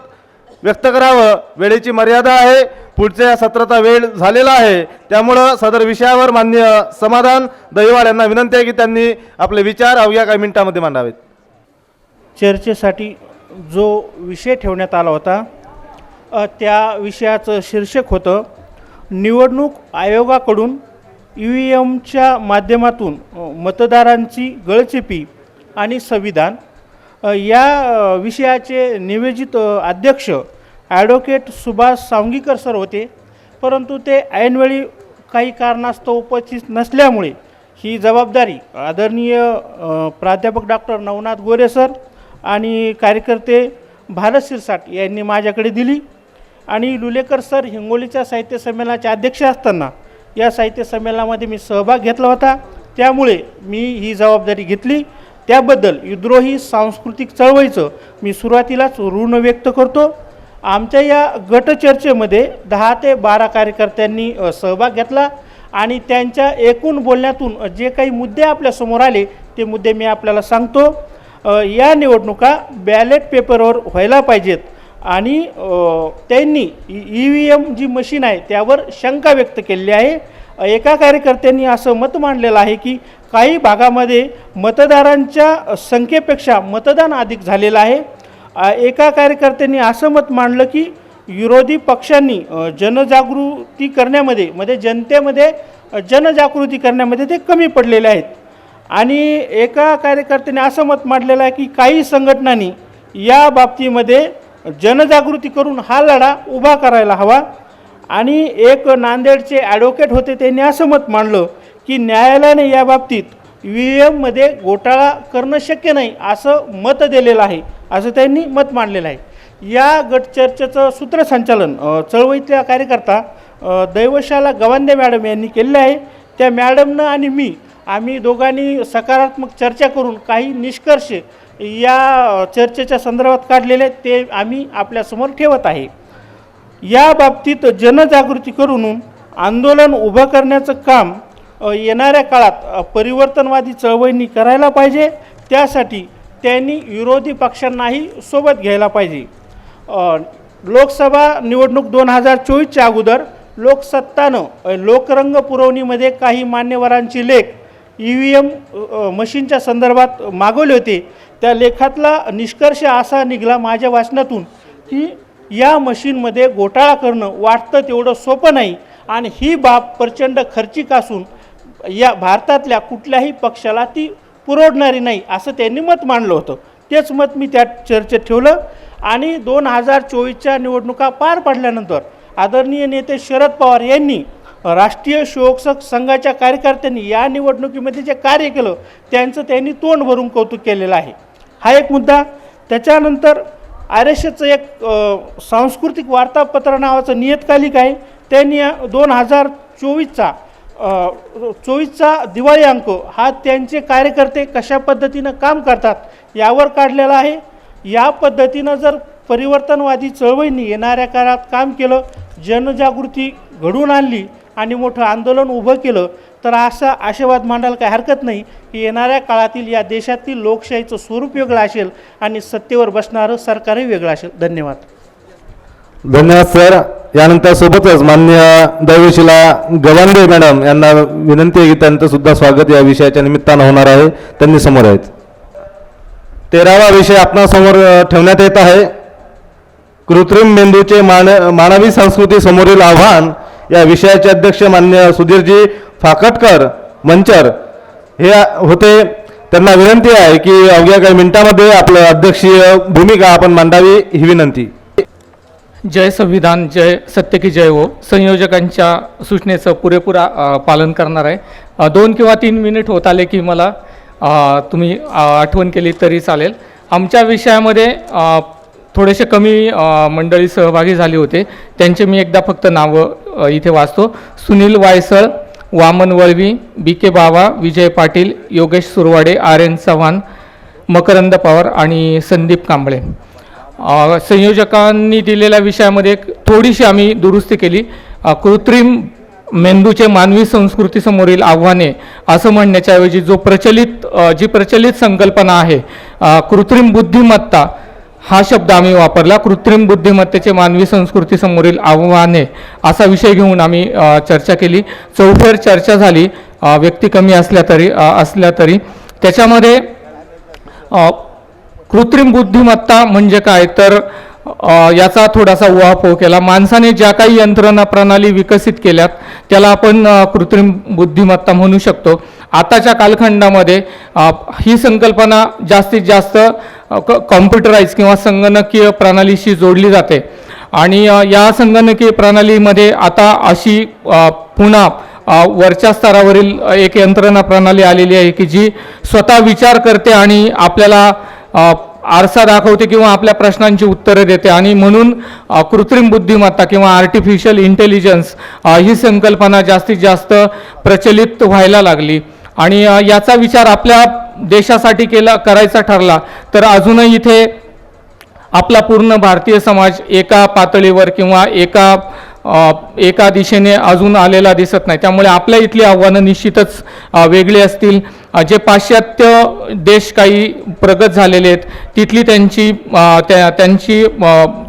Speaker 2: व्यक्त करावं. वेळेची मर्यादा आहे, पुढच्या सत्राचा वेळ झालेला आहे, त्यामुळं सदर विषयावर माननीय समाधान दहिवाड यांना विनंती आहे की त्यांनी आपले विचार अवघ्या काही मिनिटांमध्ये मांडावेत.
Speaker 14: चर्चेसाठी जो विषय ठेवण्यात आला होता त्या विषयाचं शीर्षक होतं निवडणूक आयोगाकडून EVMच्या माध्यमातून मतदारांची गळचेपी आणि संविधान. या विषयाचे नियोजित अध्यक्ष ॲडव्होकेट सुभाष सांगीकर सर होते, परंतु ते ऐनवेळी काही कारणास्तव उपस्थित नसल्यामुळे ही जबाबदारी आदरणीय प्राध्यापक डॉक्टर नवनाथ गोरे सर आणि कार्यकर्ते भारत शिरसाट यांनी माझ्याकडे दिली आणि लुलेकर सर हिंगोलीच्या साहित्य संमेलनाचे अध्यक्ष असताना या साहित्य संमेलनामध्ये मी सहभाग घेतला होता, त्यामुळे मी ही जबाबदारी घेतली. त्याबद्दल विद्रोही सांस्कृतिक चळवळीचं मी सुरुवातीलाच ऋण व्यक्त करतो. आमच्या या गटचर्चेमध्ये 10 ते 12 कार्यकर्त्यांनी सहभाग घेतला आणि त्यांच्या एकूण बोलण्यातून जे काही मुद्दे आपल्यासमोर आले ते मुद्दे मी आपल्याला सांगतो. या निवडणुका बॅलेट पेपरवर व्हायला पाहिजेत आणि त्यांनी EVM जी मशीन आहे त्यावर शंका व्यक्त केलेली आहे. एका कार्यकर्त्यांनी असं मत मांडलेलं आहे की काही भागामध्ये मतदारांच्या संख्येपेक्षा मतदान अधिक झालेलं आहे. एका कार्यकर्त्यांनी असं मत मांडलं की विरोधी पक्षांनी जनजागृती करण्यामध्ये जनतेमध्ये जनजागृती करण्यामध्ये ते कमी पडलेले आहेत. आणि एका कार्यकर्त्याने असं मत मांडलेलं आहे की काही संघटनांनी या बाबतीमध्ये जनजागृती करून हा लढा उभा करायला हवा. आणि एक नांदेडचे ॲडव्होकेट होते, त्यांनी असं मत मांडलं की न्यायालयाने या बाबतीत EVMमध्ये घोटाळा करणं शक्य नाही असं मत दिलेलं आहे, असं त्यांनी मत मांडलेलं आहे. या गटचर्चेचं सूत्रसंचालन चळवळीतल्या कार्यकर्ता दैवशाला गवांदे मॅडम यांनी केलेलं आहे. त्या मॅडमनं आणि आम्ही दोघांनी सकारात्मक चर्चा करून काही निष्कर्ष या चर्चेच्या संदर्भात काढलेले ते आम्ही आपल्यासमोर ठेवत आहे. या बाबतीत जनजागृती करून आंदोलन उभं करण्याचं काम येणाऱ्या काळात परिवर्तनवादी चळवळींनी करायला पाहिजे. त्यासाठी त्यांनी विरोधी पक्षांनाही सोबत घ्यायला पाहिजे. लोकसभा निवडणूक 2024च्या अगोदर लोकसत्तानं लोकरंग पुरवणीमध्ये काही मान्यवरांचे लेख EVM मशीनच्या संदर्भात मागवले होते. त्या लेखातला निष्कर्ष असा निघाला माझ्या वाचनातून की या मशीनमध्ये घोटाळा करणं वाटतं तेवढं सोपं नाही आणि ही बाब प्रचंड खर्चिक असून या भारतातल्या कुठल्याही पक्षाला ती पुरवडणारी नाही असं त्यांनी मत मांडलं होतं. तेच मत मी त्या चर्चेत ठेवलं. आणि 2024च्या निवडणुका पार पडल्यानंतर आदरणीय नेते शरद पवार यांनी राष्ट्रीय स्वयंसेवक संघाच्या कार्यकर्त्यांनी या निवडणुकीमध्ये जे कार्य केलं त्यांचं त्यांनी तोंड भरून कौतुक केलेलं आहे. हा एक मुद्दा. त्याच्यानंतर RSSचं एक सांस्कृतिक वार्तापत्र नावाचं नियतकालिक आहे, त्यांनी 2024चा दिवाळी अंक हा त्यांचे कार्यकर्ते कशा पद्धतीनं काम करतात यावर काढलेला आहे. या पद्धतीनं जर परिवर्तनवादी चळवळींनी येणाऱ्या काळात काम केलं, जनजागृती घडवून आणली आणि मोठं आंदोलन उभं केलं तर असा आशावाद मांडायला काही हरकत नाही की येणाऱ्या काळातील या देशातील लोकशाहीचं स्वरूप वेगळं असेल आणि सत्तेवर बसणारं सरकारही वेगळं असेल. धन्यवाद.
Speaker 2: धन्यवाद सर. यानंतर सोबतच माननीय दैवशिला गवांदे मॅडम यांना विनंती आहे की त्यांचं सुद्धा स्वागत या विषयाच्या निमित्तानं होणार आहे. त्यांनी समोर आहेत. 13वा विषय आपणासमोर ठेवण्यात येत आहे. कृत्रिम मेंदूचे मानवी संस्कृती समोरील आव्हान या विषयाचे अध्यक्ष माननीय सुधीरजी फाकटकर मंचर हे होते. त्यांना विनंती आहे की अवघ्या काही मिनिटांमध्ये आपलं अध्यक्षीय भूमिका आपण मांडावी ही विनंती.
Speaker 15: जय संविधान, जय सत्य की जय हो. संयोजकांच्या सूचनेचं पुरेपूर पालन करणार आहे. 2 किंवा 3 मिनिट होत आले की मला तुम्ही आठवण केली तरी चालेल. आमच्या विषयामध्ये थोडेसे कमी मंडळी सहभागी झाली होते, त्यांचे मी एकदा फक्त नावं इथे वाचतो. सुनील वायसळ, वामन वळवी, BK बावा, विजय पाटील, योगेश सुरवाडे, RN चव्हाण, मकरंद पवार आणि संदीप कांबळे. संयोजकांनी दिलेल्या विषयामध्ये थोडीशी आम्ही दुरुस्ती केली. कृत्रिम मेंदूचे मानवी संस्कृतीसमोरील आव्हाने असं म्हणण्याच्या ऐवजी जी प्रचलित संकल्पना आहे कृत्रिम बुद्धिमत्ता हा शब्द आम्ही वापरला. कृत्रिम बुद्धिमत्तेचे मानवी संस्कृतीसमोरील आव्हाने असा विषय घेऊन आम्ही चर्चा केली. चौफेर चर्चा झाली, व्यक्ती कमी असल्या तरी त्याच्यामध्ये कृत्रिम बुद्धिमत्ता म्हणजे काय तर याचा थोडासा उहापोह केला. माणसाने ज्या काही यंत्रणा प्रणाली विकसित केल्यात त्याला आपण कृत्रिम बुद्धिमत्ता म्हणू शकतो. आताच्या कालखंडामध्ये ही संकल्पना जास्तीत जास्त कॉम्प्युटराईज किंवा संगणकीय प्रणालीशी जोडली जाते आणि या संगणकीय प्रणालीमध्ये आता अशी पुन्हा वरच्या स्तरावरील एक यंत्रणा प्रणाली आलेली आहे की जी स्वतः विचार करते आणि आपल्याला आरसा दाखवते किंवा आपल्या प्रश्नांची उत्तरे देते. आणि म्हणून कृत्रिम बुद्धिमत्ता किंवा आर्टिफिशियल इंटेलिजन्स ही संकल्पना जास्तीत जास्त प्रचलित व्हायला लागली. आणि याचा विचार आपल्या देशासाठी करायचा ठरला तर अजूनही इथे आपला पूर्ण भारतीय समाज एका पातळीवर किंवा एका दिशेने अजून आलेला दिसत नाही. त्यामुळे आपल्या इथली आव्हानं निश्चितच वेगळी असतील. जे पाश्चात्य देश काही प्रगत झालेले आहेत तिथली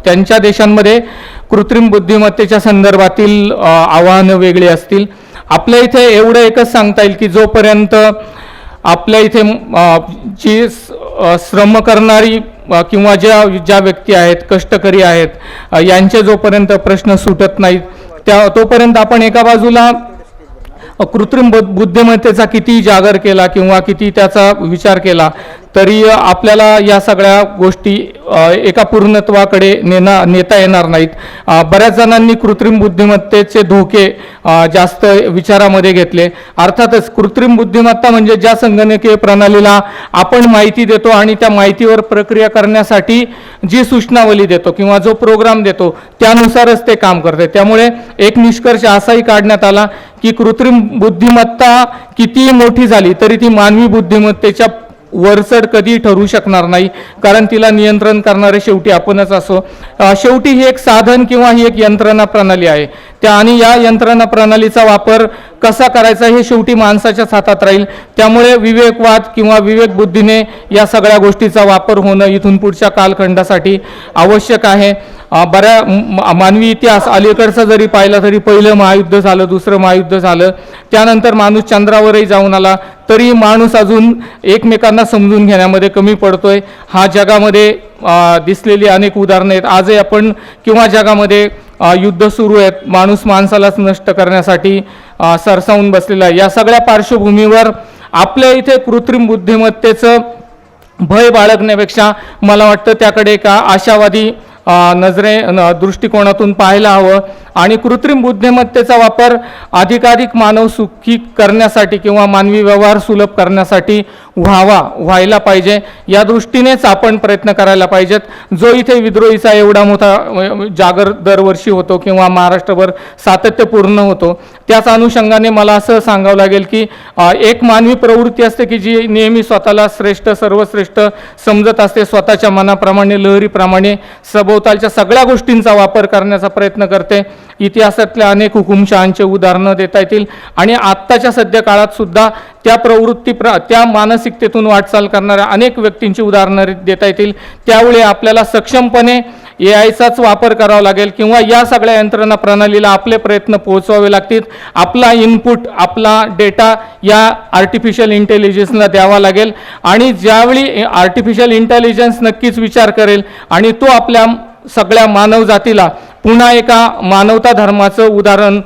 Speaker 15: त्यांच्या देशांमध्ये कृत्रिम बुद्धिमत्तेच्या संदर्भातील आव्हानं वेगळी असतील. आपल्या इथे एवढं एकच सांगता येईल की जोपर्यंत आपल्या इथे जी श्रम करणारी किंवा ज्या व्यक्ती आहेत, कष्टकरी आहेत, यांचे जोपर्यंत प्रश्न सुटत नाहीत तोपर्यंत आपण एका बाजूला कृत्रिम बुद्धिमत्तेचा किती जागर केला किंवा किती त्याचा विचार केला तरी आपल्याला या सगळ्या गोष्टी एका पूर्णत्वाकडे नेता येणार नाहीत. बऱ्याच जणांनी कृत्रिम बुद्धिमत्तेचे धोके जास्त विचारामध्ये घेतले. अर्थातच कृत्रिम बुद्धिमत्ता म्हणजे ज्या संगणकीय प्रणालीला आपण माहिती देतो आणि त्या माहितीवर प्रक्रिया करण्यासाठी जी सूचनावली देतो किंवा जो प्रोग्राम देतो त्यानुसारच ते काम करते. त्यामुळे एक निष्कर्ष असाही काढण्यात आला की कृत्रिम बुद्धिमत्ता कितीही मोठी झाली तरी ती मानवी बुद्धिमत्तेच्या वरचढ कधी ठरू शकणार नाही, कारण तिला नियंत्रण करणारे शेवटी आपणच असो. शेवटी ही एक साधन किंवा ही एक यंत्रणा प्रणाली आहे आणि या यंत्रणा प्रणालीचा वापर कसा करायचा हे शेवटी माणसाच्याच हातात राहील. त्यामुळे विवेकवाद किंवा विवेकबुद्धीने या सगळ्या गोष्टीचा वापर होणं इथून पुढच्या कालखंडासाठी आवश्यक आहे. मानवी इतिहास अलीकडचा जरी पाहिला तरी पहिलं महायुद्ध झालं, दुसरं महायुद्ध झालं, त्यानंतर माणूस चंद्रावरही जाऊन आला तरी माणूस अजून एकमेकांना समजून घेण्यामध्ये कमी पडतोय. हा जगामध्ये दिसलेली अनेक उदाहरणं आहेत. आजही आपण किंवा जगामध्ये युद्ध सुरू आहेत, माणूस माणसालाच नष्ट करण्यासाठी सरसावून बसलेला आहे. या सगळ्या पार्श्वभूमीवर आपल्या इथे कृत्रिम बुद्धिमत्तेचं भय बाळगण्यापेक्षा मला वाटतं त्याकडे एका आशावादी दृष्टिकोनातून पाहायला हवं आणि कृत्रिम बुद्धिमत्तेचा वापर अधिकाधिक मानव सुखी करण्यासाठी किंवा मानवी व्यवहार सुलभ करण्यासाठी व्हायला पाहिजे. या दृष्टीनेच आपण प्रयत्न करायला पाहिजेत. जो इथे विद्रोहीचा एवढा मोठा जागर दरवर्षी होतो किंवा महाराष्ट्रभर सातत्यपूर्ण होतो त्याच अनुषंगाने मला असं सांगावं लागेल की एक मानवी प्रवृत्ती असते की जी नेहमी स्वतःला सर्वश्रेष्ठ समजत असते, स्वतःच्या मनाप्रमाणे लहरीप्रमाणे सभोवतालच्या सगळ्या गोष्टींचा वापर करण्याचा प्रयत्न करते. इतिहासातल्या अनेक हुकुमशहांचे उदाहरणं देता येतील आणि आत्ताच्या सध्या काळात सुद्धा त्या त्या मानसिकतेतून वाटचाल करणाऱ्या अनेक व्यक्तींची उदाहरणं देता येतील. त्यावेळी आपल्याला सक्षमपणे AIचाच वापर करावा लागेल किंवा या सगळ्या यंत्रणा प्रणालीला आपले प्रयत्न पोहोचवावे लागतील. आपला इनपुट, आपला डेटा या आर्टिफिशियल इंटेलिजन्सला द्यावा लागेल आणि ज्यावेळी आर्टिफिशियल इंटेलिजन्स नक्कीच विचार करेल आणि तो आपल्या सगळ्या मानवजातीला पुन्हा एका मानवता धर्माचं उदाहरण,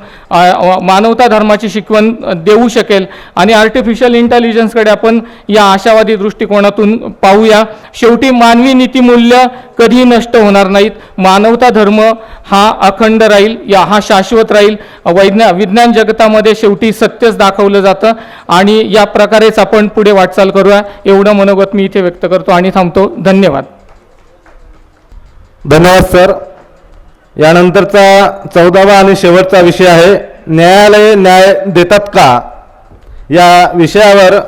Speaker 15: मानवता धर्माची शिकवण देऊ शकेल आणि आर्टिफिशियल इंटेलिजन्सकडे आपण या आशावादी दृष्टिकोनातून पाहूया. शेवटी मानवी नीतिमूल्य कधीही नष्ट होणार नाहीत. मानवता धर्म हा अखंड राहील, हा शाश्वत राहील. विज्ञान जगतामध्ये शेवटी सत्यच दाखवलं जातं आणि या प्रकारेच आपण पुढे वाटचाल करूया. एवढं मनोगत मी इथे व्यक्त करतो आणि थांबतो. धन्यवाद.
Speaker 2: धन्यवाद सर. यानंतरचा 14वा आणि शेवटचा विषय आहे न्यायालये न्याय देतात का. या विषयावर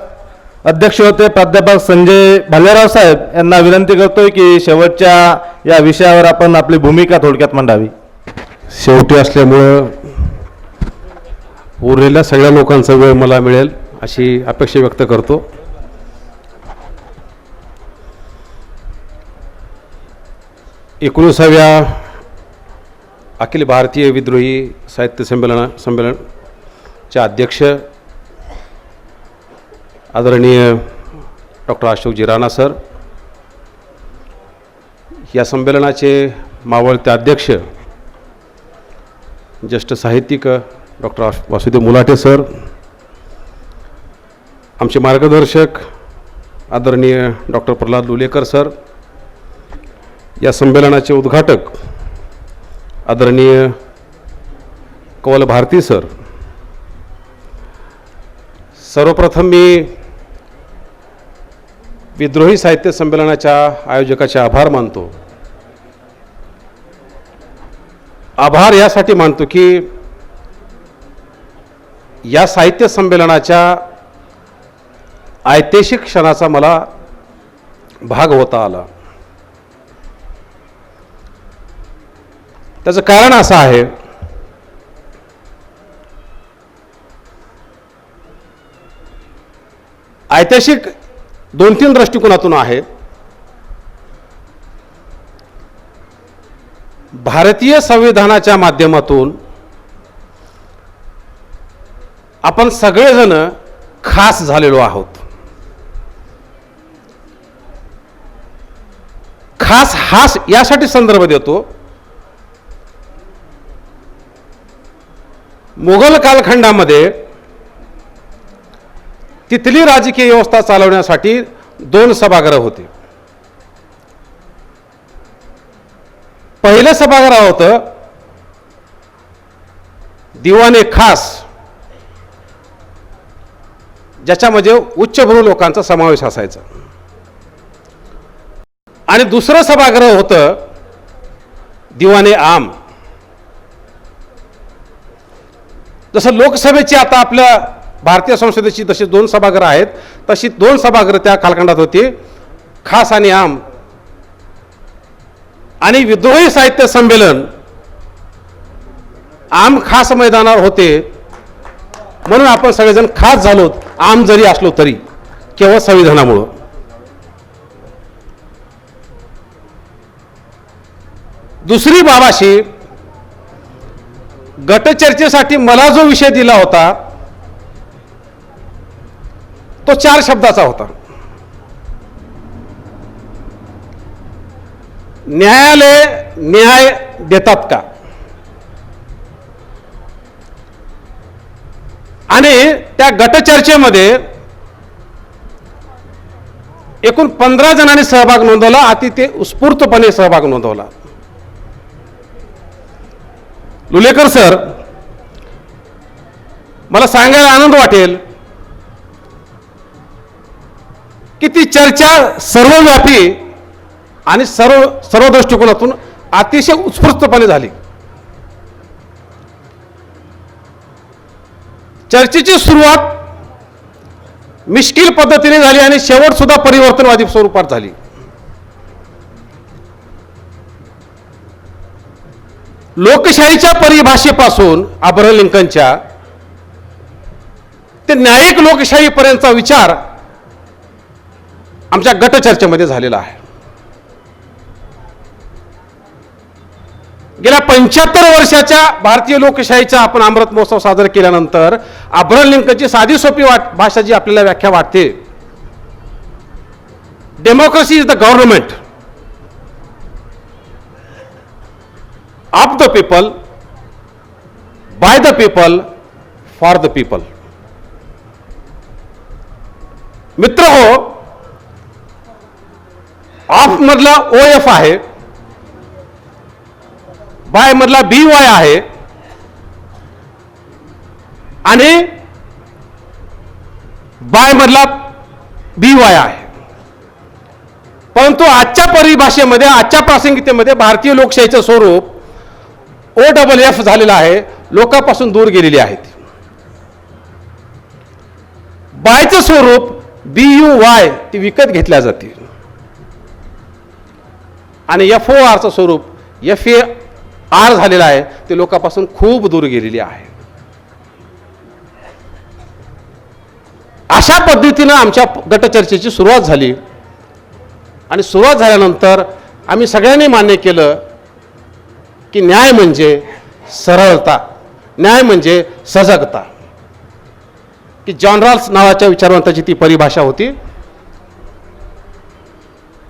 Speaker 2: अध्यक्ष होते प्राध्यापक संजय भालेराव साहेब यांना विनंती करतोय की शेवटच्या या विषयावर आपण आपली भूमिका थोडक्यात मांडावी.
Speaker 16: शेवटी असल्यामुळं उरलेल्या सगळ्या लोकांचा वेळ मला मिळेल अशी अपेक्षा व्यक्त करतो. एकोणिसाव्या अखिल भारतीय विद्रोही साहित्य संमेलनचे अध्यक्ष आदरणीय डॉक्टर अशोकजी राणा सर, या संमेलनाचे मावळते अध्यक्ष ज्येष्ठ साहित्यिक डॉक्टर वासुदेव मुलाटे सर, आमचे मार्गदर्शक आदरणीय डॉक्टर प्रल्हाद लुलेकर सर, या संमेलनाचे उद्घाटक आदरणीय कवल भारती सर, सर्वप्रथम मी विद्रोही साहित्य संमेलनाच्या आयोजकाचे आभार मानतो. आभार यासाठी मानतो की या साहित्य संमेलनाच्या ऐतिहासिक क्षणाचा मला भाग होता आला. त्याचं कारण असं आहे, ऐतिहासिक 2-3 दृष्टिकोनातून आहे. भारतीय संविधानाच्या माध्यमातून आपण सगळेजण खास झालेलो आहोत. खास हा यासाठी संदर्भ देतो, मुघल कालखंडामध्ये तिथली राजकीय व्यवस्था चालवण्यासाठी 2 सभागृह होते. पहिलं सभागृह होतं दिवाने खास, ज्याच्यामध्ये उच्चभ्रू लोकांचा समावेश असायचा. आणि दुसरं सभागृह होतं दिवाने आम. जसं लोकसभेची आता आपल्या भारतीय संसदेची जशी 2 सभागृह आहेत, तशी 2 सभागृह त्या कालखंडात होती, खास आणि आम. आणि विद्रोही साहित्य संमेलन आम खास मैदानावर होते, म्हणून आपण सगळेजण खास झालो, आम जरी असलो तरी, केवळ संविधानामुळं. दुसरी बाब अशी, गटचर्चेसाठी मला जो विषय दिला होता तो 4 शब्दाचा होता. न्यायालय न्याय देतात का? आणि त्या गटचर्चेमध्ये एकूण 15 जणांनी सहभाग नोंदवला. अतिशय उत्स्फूर्तपणे सहभाग नोंदवला. लुलेकर सर, मला सांगायला आनंद वाटेल की ती चर्चा सर्वव्यापी आणि सर्व दृष्टिकोनातून अतिशय उत्स्फूर्तपणे झाली. चर्चेची सुरुवात मिश्किल पद्धतीने झाली आणि शेवट सुद्धा परिवर्तनवादी स्वरूपात झाली. लोकशाहीच्या परिभाषेपासून अब्राहम लिंकनच्या ते न्यायिक लोकशाहीपर्यंतचा विचार आमच्या गटचर्चेमध्ये झालेला आहे. गेल्या 75 वर्षाच्या भारतीय लोकशाहीचा आपण अमृत महोत्सव साजरा केल्यानंतर अब्राहम लिंकनची साधी सोपी भाषा जी आपल्याला व्याख्या वाटते, democracy is the government of the people, by the people, for the people. मित्र हो, ऑफ मधला OF आहे, बाय मधला BY आहे आणि बाय मधला BY आहे. परंतु आजच्या परिभाषेमध्ये, आजच्या प्रासंगिकतेमध्ये भारतीय लोकशाहीचं स्वरूप OFF झालेलं आहे, लोकांपासून दूर गेलेली आहेत. बायचं स्वरूप BUY ती विकत घेतल्या जाते आणि FORचं स्वरूप FAR झालेलं आहे, ते लोकांपासून खूप दूर गेलेली आहे. अशा पद्धतीनं आमच्या गटचर्चेची सुरुवात झाली आणि सुरुवात झाल्यानंतर आम्ही सगळ्यांनी मान्य केलं की न्याय म्हणजे सरळता, न्याय म्हणजे सजगता, की जॉन रॉल्स नावाच्या विचारवंताची ती परिभाषा होती.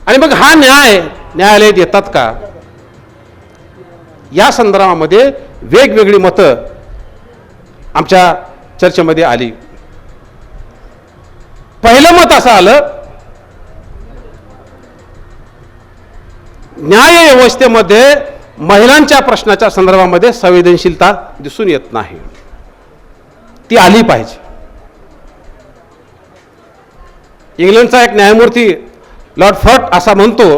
Speaker 16: आणि मग हा न्यायालय देतात का, या संदर्भामध्ये वेगवेगळी मतं आमच्या चर्चेमध्ये आली. पहिलं मत असं आलं, न्याय व्यवस्थेमध्ये महिलांच्या प्रश्नाच्या संदर्भामध्ये संवेदनशीलता दिसून येत नाही, ती आली पाहिजे. इंग्लंडचा एक न्यायमूर्ती लॉर्ड फर्ट असा म्हणतो,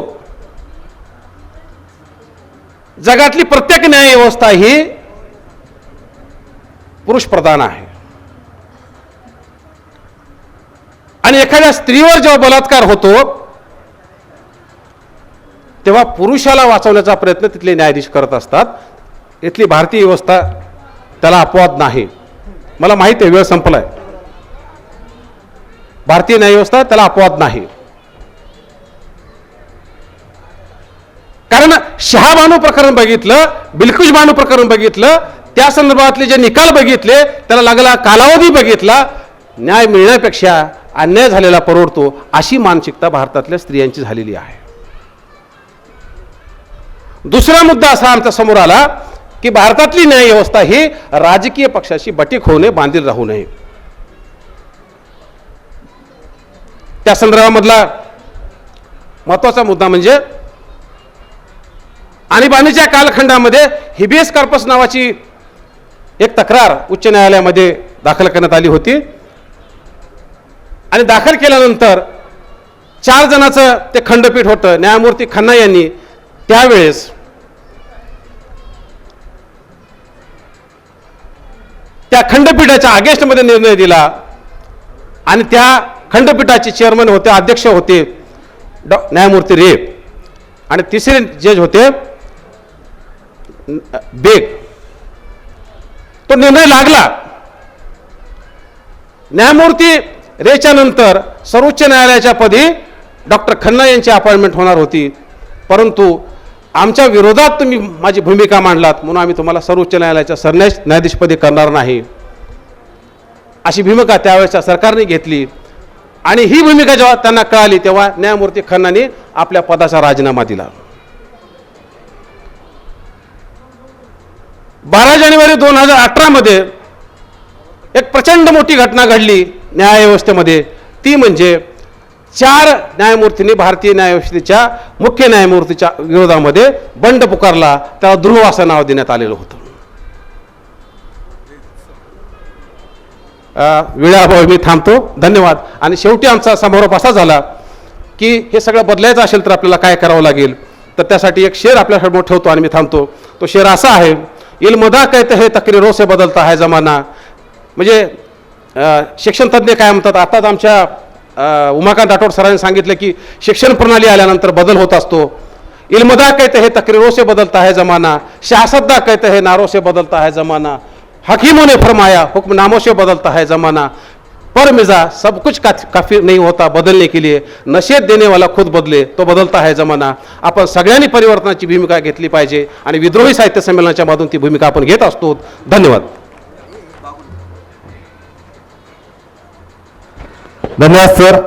Speaker 16: जगातली प्रत्येक न्याय व्यवस्था ही पुरुष प्रधान आहे आणि एखाद्या स्त्रीवर जेव्हा बलात्कार होतो तेव्हा पुरुषाला वाचवण्याचा प्रयत्न तिथले न्यायाधीश करत असतात. इथली भारतीय व्यवस्था त्याला अपवाद नाही. मला माहिती आहे, वेळ संपलाय. भारतीय न्यायव्यवस्था त्याला अपवाद नाही. कारण शहाबानू प्रकरण बघितलं, बिल्कुश बानू प्रकरण बघितलं, त्या संदर्भातले जे निकाल बघितले, त्याला लागला कालावधी बघितला, न्याय मिळण्यापेक्षा अन्याय झालेला परवडतो, अशी मानसिकता भारतातल्या स्त्रियांची झालेली आहे. दुसरा मुद्दा असा आमच्या समोर आला की भारतातली न्याय व्यवस्था ही राजकीय पक्षाशी बटीक होऊ नये, बांधील राहू नये. त्या संदर्भामधला महत्वाचा मुद्दा म्हणजे आणीबाणीच्या कालखंडामध्ये हिबियस कॉर्पस नावाची एक तक्रार उच्च न्यायालयामध्ये दाखल करण्यात आली होती आणि दाखल केल्यानंतर 4 जणांचं ते खंडपीठ होतं. न्यायमूर्ती खन्ना यांनी त्यावेळेस त्या खंडपीठाच्या अगेन्स्टमध्ये निर्णय दिला आणि त्या खंडपीठाचे चेअरमन होते, अध्यक्ष होते न्यायमूर्ती रे आणि तिसरे जज होते बेग. तो निर्णय लागला. न्यायमूर्ती रेच्या नंतर सर्वोच्च न्यायालयाच्या पदी डॉक्टर खन्ना यांची अपॉइंटमेंट होणार होती, परंतु आमच्या विरोधात तुम्ही माझी भूमिका मांडलात म्हणून आम्ही तुम्हाला सर्वोच्च न्यायालयाच्या सरन्यायाधीशपदी करणार नाही, अशी भूमिका त्यावेळेच्या सरकारने घेतली. आणि ही भूमिका जेव्हा त्यांना कळाली तेव्हा न्यायमूर्ती खन्नाने आपल्या पदाचा राजीनामा दिला. 12 जानेवारी 2018 मध्ये एक प्रचंड मोठी घटना घडली न्यायव्यवस्थेमध्ये. ती म्हणजे 4 न्यायमूर्तींनी भारतीय न्यायव्यवस्थेच्या मुख्य न्यायमूर्तीच्या विरोधामध्ये बंड पुकारला. त्याला ध्रुव असं नाव देण्यात आलेलं होतं. वेळाभावी मी थांबतो. धन्यवाद. आणि शेवटी आमचा समारोप असा झाला की हे सगळं बदलायचं असेल तर आपल्याला काय करावं लागेल, तर त्यासाठी एक शेर आपल्यासमोर ठेवतो आणि मी थांबतो. तो शेर असा आहे, इल्मदा कहते है तकरीरों से बदलता है जमाना. म्हणजे शिक्षण तज्ज्ञ काय म्हणतात, आताच आमच्या उमाकांत राठोड सरांनी सांगितलं की शिक्षण प्रणाली आल्यानंतर बदल होत असतो. इल्मदा कहते है तकरीरों से बदलता है जमाना, शासद्दा कहते है नारों से बदलता है जमाना, हकीमों ने फरमाया हुक्मनामों से बदलता है जमाना, पर मिजा सब कुछ काफी नहीं होता बदलने के लिए, नसीहत देने वाला खुद बदले तो बदलता है जमाना. आपण सगळ्यांनी परिवर्तनाची भूमिका घेतली पाहिजे आणि विद्रोही साहित्य संमेलनाच्या माध्यमातून ती भूमिका आपण घेत असतो. धन्यवाद.
Speaker 2: धन्यवाद सर.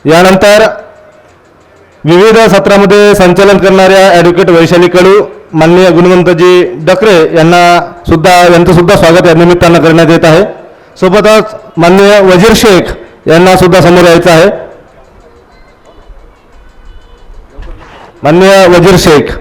Speaker 2: यानंतर विविध सत्रामध्ये संचालन करणाऱ्या ॲडव्होकेट वैशाली कडू, माननीय गुणवंतजी डकरे यांचं सुद्धा स्वागत या निमित्तानं करण्यात येत आहे. सोबतच माननीय वजीर शेख यांना सुद्धा समोर यायचं आहे. माननीय वजीर शेख.